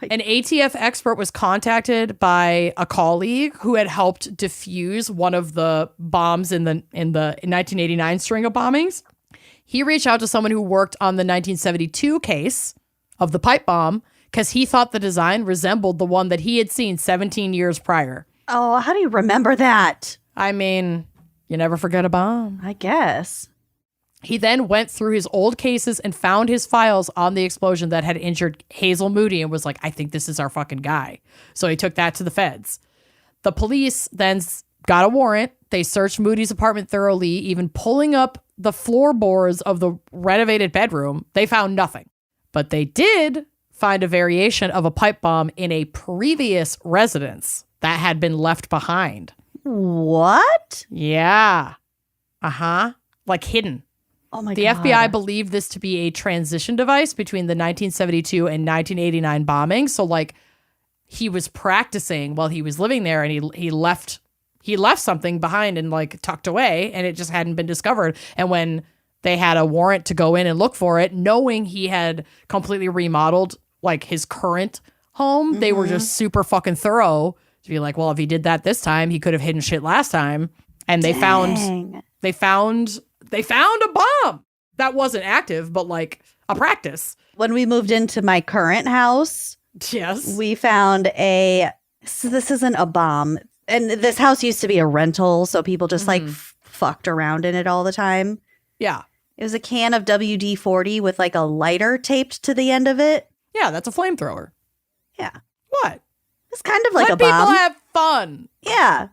An ATF expert was contacted by a colleague who had helped defuse one of the bombs in the 1989 string of bombings. He reached out to someone who worked on the 1972 case of the pipe bomb because he thought the design resembled the one that he had seen 17 years prior. Oh, how do you remember that? I mean, you never forget a bomb. I guess. He then went through his old cases and found his files on the explosion that had injured Hazel Moody and was like, I think this is our fucking guy. So he took that to the feds. The police then got a warrant. They searched Moody's apartment thoroughly, even pulling up the floorboards of the renovated bedroom. They found nothing. But they did find a variation of a pipe bomb in a previous residence that had been left behind. What? Yeah. Like hidden. Oh my God. The FBI believed this to be a transition device between the 1972 and 1989 bombing. So like he was practicing while he was living there and he left something behind and like tucked away and it just hadn't been discovered. And when they had a warrant to go in and look for it, knowing he had completely remodeled like his current home, they were just super fucking thorough to be like, well, if he did that this time, he could have hidden shit last time. And they found a bomb that wasn't active, but like a practice. When we moved into my current house, yes, we found so this isn't a bomb. And this house used to be a rental, so people just like fucked around in it all the time. Yeah. It was a can of WD-40 with like a lighter taped to the end of it. Yeah, that's a flamethrower. Yeah. What? It's kind of like Let a bomb. people have fun. Yeah.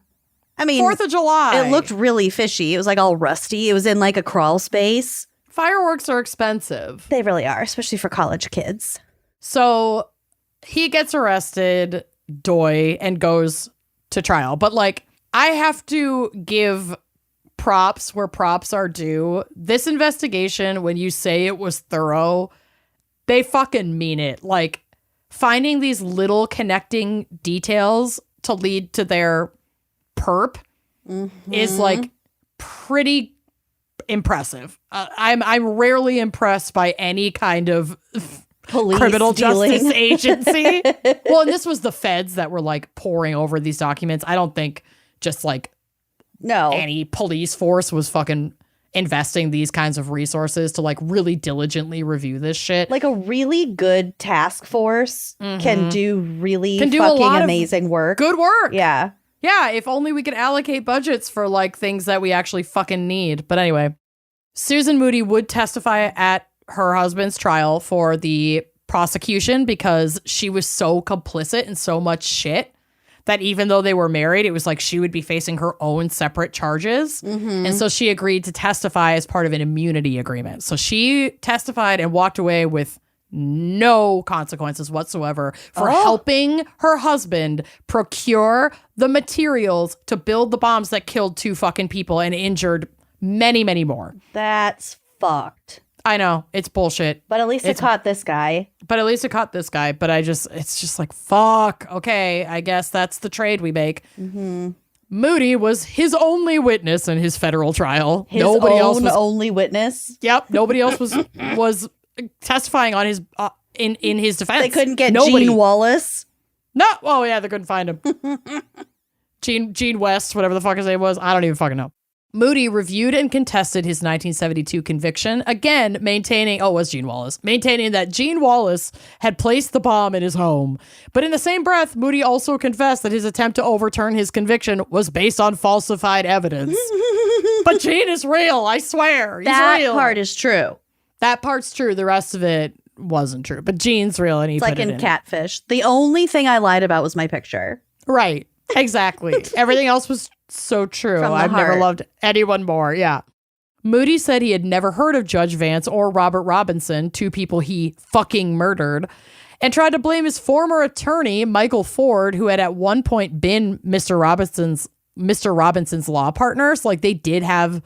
I mean, 4th of July. It looked really fishy. It was like all rusty. It was in like a crawl space. Fireworks are expensive. They really are, especially for college kids. So he gets arrested, Doy, and goes to trial. But like, I have to give props where props are due. This investigation, when you say it was thorough, they fucking mean it. Like, finding these little connecting details to lead to their perp is like pretty impressive. I'm rarely impressed by any kind of police criminal dealing. justice agency. Well, and this was the feds that were like poring over these documents. I don't think just like any police force was fucking investing these kinds of resources to like really diligently review this shit. Like a really good task force can do really a fucking lot amazing work. Good work. Yeah. Yeah, if only we could allocate budgets for like things that we actually fucking need. But anyway, Susan Moody would testify at her husband's trial for the prosecution because she was so complicit in so much shit that even though they were married, it was like she would be facing her own separate charges. And so she agreed to testify as part of an immunity agreement. So she testified and walked away with no consequences whatsoever for helping her husband procure the materials to build the bombs that killed 2 fucking people and injured many, many more. That's fucked. I know, it's bullshit. But at least it caught this guy. But it's just like, fuck. Okay, I guess that's the trade we make. Moody was his only witness in his federal trial. Nobody else was only witness. Yep, nobody else was testifying on his in his defense. They couldn't get Gene Wallace. No. Oh yeah, they couldn't find him. Gene West, whatever the fuck his name was. I don't even fucking know. Moody reviewed and contested his 1972 conviction, again maintaining that Gene Wallace had placed the bomb in his home. But in the same breath, Moody also confessed that his attempt to overturn his conviction was based on falsified evidence. But Gene is real, I swear. He's real. That part is true. That part's true. The rest of it wasn't true. But Gene's real, and he put it in. It's like in Catfish. The only thing I lied about was my picture. Right. Exactly. Everything else was so true. I've never loved anyone more. Yeah. Moody said he had never heard of Judge Vance or Robert Robinson, 2 people he fucking murdered, and tried to blame his former attorney, Michael Ford, who had at one point been Mr. Robinson's law partner. So like they did have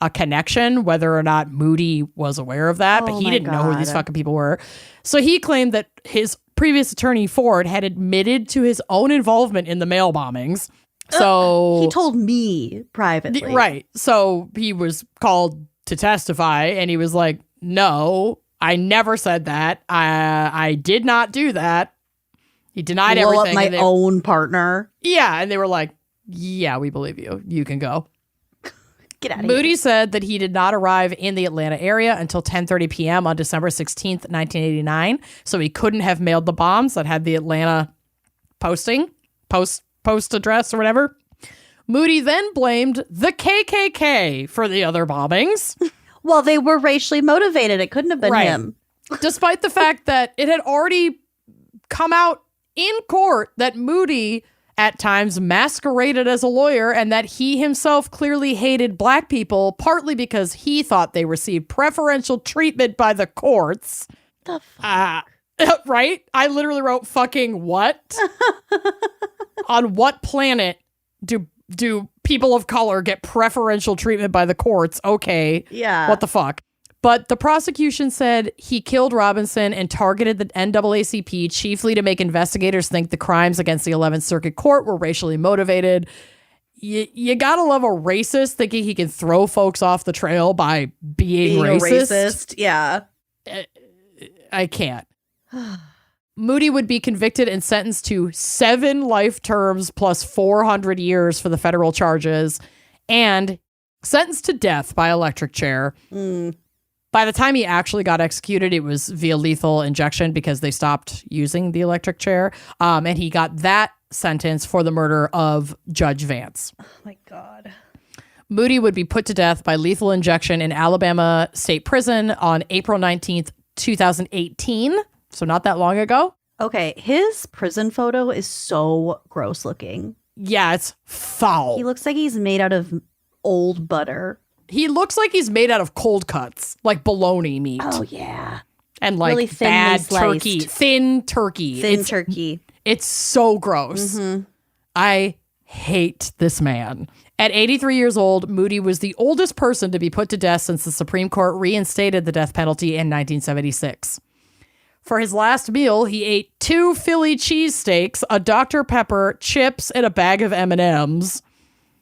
a connection, whether or not Moody was aware of that, but he didn't know who these fucking people were. So he claimed that his previous attorney, Ford, had admitted to his own involvement in the mail bombings. So he told me privately. Right. So he was called to testify and he was like, no, I never said that. I did not do that. He denied blow everything. up my own partner. Yeah, and they were like, yeah, we believe you. You can go. Get out of here. Moody said that he did not arrive in the Atlanta area until 10:30 p.m. on December 16th, 1989. So he couldn't have mailed the bombs that had the Atlanta post address or whatever. Moody then blamed the KKK for the other bombings. Well, they were racially motivated. It couldn't have been him. Despite the fact that it had already come out in court that Moody at times masqueraded as a lawyer and that he himself clearly hated black people, partly because he thought they received preferential treatment by the courts. The fuck? Right? I literally wrote fucking what? On what planet do people of color get preferential treatment by the courts? Okay. Yeah. What the fuck? But the prosecution said he killed Robinson and targeted the NAACP chiefly to make investigators think the crimes against the 11th Circuit Court were racially motivated. You gotta love a racist thinking he can throw folks off the trail by being racist. Yeah. I can't. Moody would be convicted and sentenced to 7 life terms plus 400 years for the federal charges and sentenced to death by electric chair. By the time he actually got executed, it was via lethal injection because they stopped using the electric chair. And he got that sentence for the murder of Judge Vance. Oh, my God. Moody would be put to death by lethal injection in Alabama State Prison on April 19th, 2018. So not that long ago. Okay, his prison photo is so gross looking. Yeah, it's foul. He looks like he's made out of old butter. He looks like he's made out of cold cuts, like bologna meat. Oh, yeah. And like really bad sliced. turkey. Thin turkey. Turkey. It's so gross. I hate this man. At 83 years old, Moody was the oldest person to be put to death since the Supreme Court reinstated the death penalty in 1976. For his last meal, he ate 2 Philly cheesesteaks, a Dr. Pepper, chips, and a bag of M&Ms.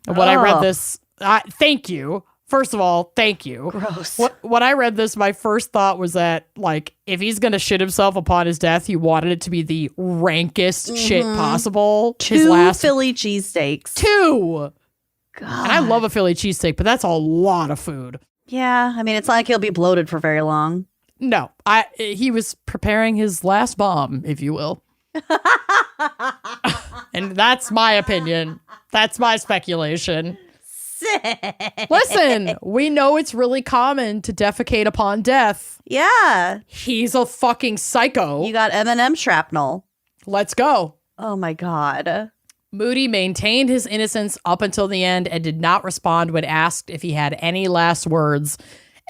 And when I read this, thank you. First of all, thank you. Gross. When I read this, my first thought was that, like, if he's going to shit himself upon his death, he wanted it to be the rankest shit possible. 2 Philly cheesesteaks. 2! God. And I love a Philly cheesesteak, but that's a lot of food. Yeah, I mean, it's not like he'll be bloated for very long. No, he was preparing his last bomb, if you will. And that's my opinion. That's my speculation. Listen, we know it's really common to defecate upon death. Yeah. He's a fucking psycho. You got M&M shrapnel. Let's go. Oh, my God. Moody maintained his innocence up until the end and did not respond when asked if he had any last words.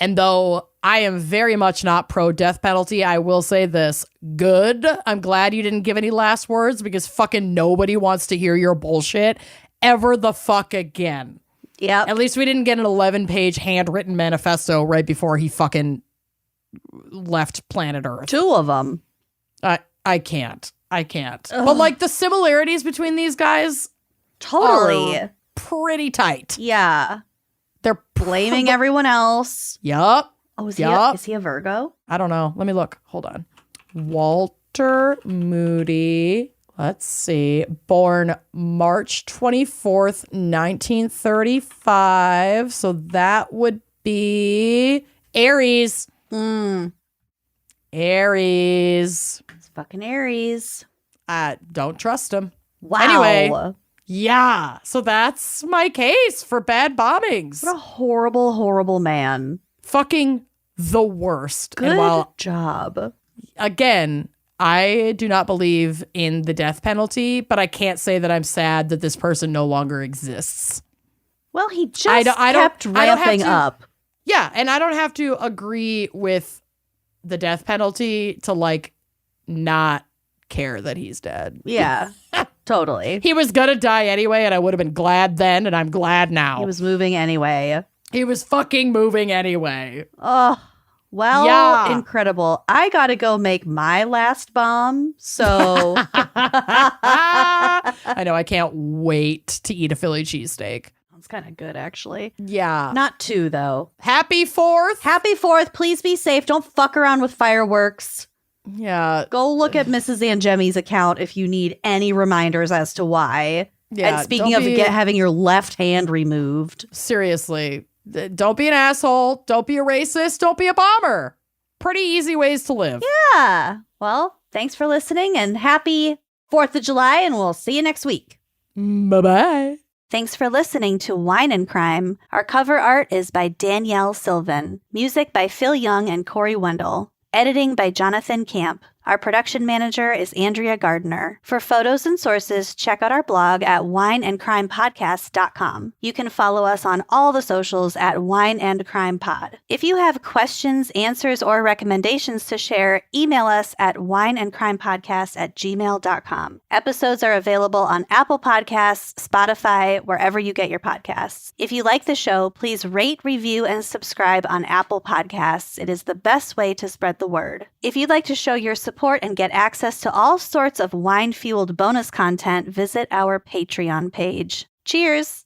And though I am very much not pro-death penalty, I will say this. Good. I'm glad you didn't give any last words because fucking nobody wants to hear your bullshit ever the fuck again. Yeah. At least we didn't get an 11-page handwritten manifesto right before he fucking left planet Earth. 2 of them. I can't. But like the similarities between these guys Totally. are pretty tight. Yeah. They're Blaming everyone else. Yup. Oh, is he a Virgo? I don't know. Let me look. Hold on. Walter Moody. Let's see. Born March 24th, 1935. So that would be Aries. Aries. It's fucking Aries. I don't trust him. Wow. Anyway. Yeah. So that's my case for bad bombings. What a horrible, horrible man. Fucking the worst. Good And while, job. again, I do not believe in the death penalty, but I can't say that I'm sad that this person no longer exists. Well, he just I kept don't have ramping to- up. Yeah, and I don't have to agree with the death penalty to, like, not care that he's dead. Yeah, totally. He was gonna die anyway, and I would have been glad then, and I'm glad now. He was moving anyway. He was fucking moving anyway. Oh, well, Yeah. incredible. I got to go make my last bomb. So I know, I can't wait to eat a Philly cheesesteak. it's kind of good, actually. Yeah. Not 2, though. Happy 4th. Happy 4th. Please be safe. Don't fuck around with fireworks. Yeah. Go look at Mrs. Angemi's account if you need any reminders as to why. Yeah. And speaking of having your left hand removed. Seriously, don't be an asshole. Don't be a racist. Don't be a bomber. Pretty easy ways to live. Yeah. Well, thanks for listening and happy 4th of July, and we'll see you next week. Bye-bye. Thanks for listening to Wine and Crime. Our cover art is by Danielle Sylvan. Music by Phil Young and Corey Wendell. Editing by Jonathan Camp. Our production manager is Andrea Gardner. For photos and sources, check out our blog at wineandcrimepodcast.com. You can follow us on all the socials at Wine and Crime Pod. If you have questions, answers, or recommendations to share, email us at wineandcrimepodcast@gmail.com. Episodes are available on Apple Podcasts, Spotify, wherever you get your podcasts. If you like the show, please rate, review, and subscribe on Apple Podcasts. It is the best way to spread the word. If you'd like to show your support and get access to all sorts of wine-fueled bonus content, visit our Patreon page. Cheers!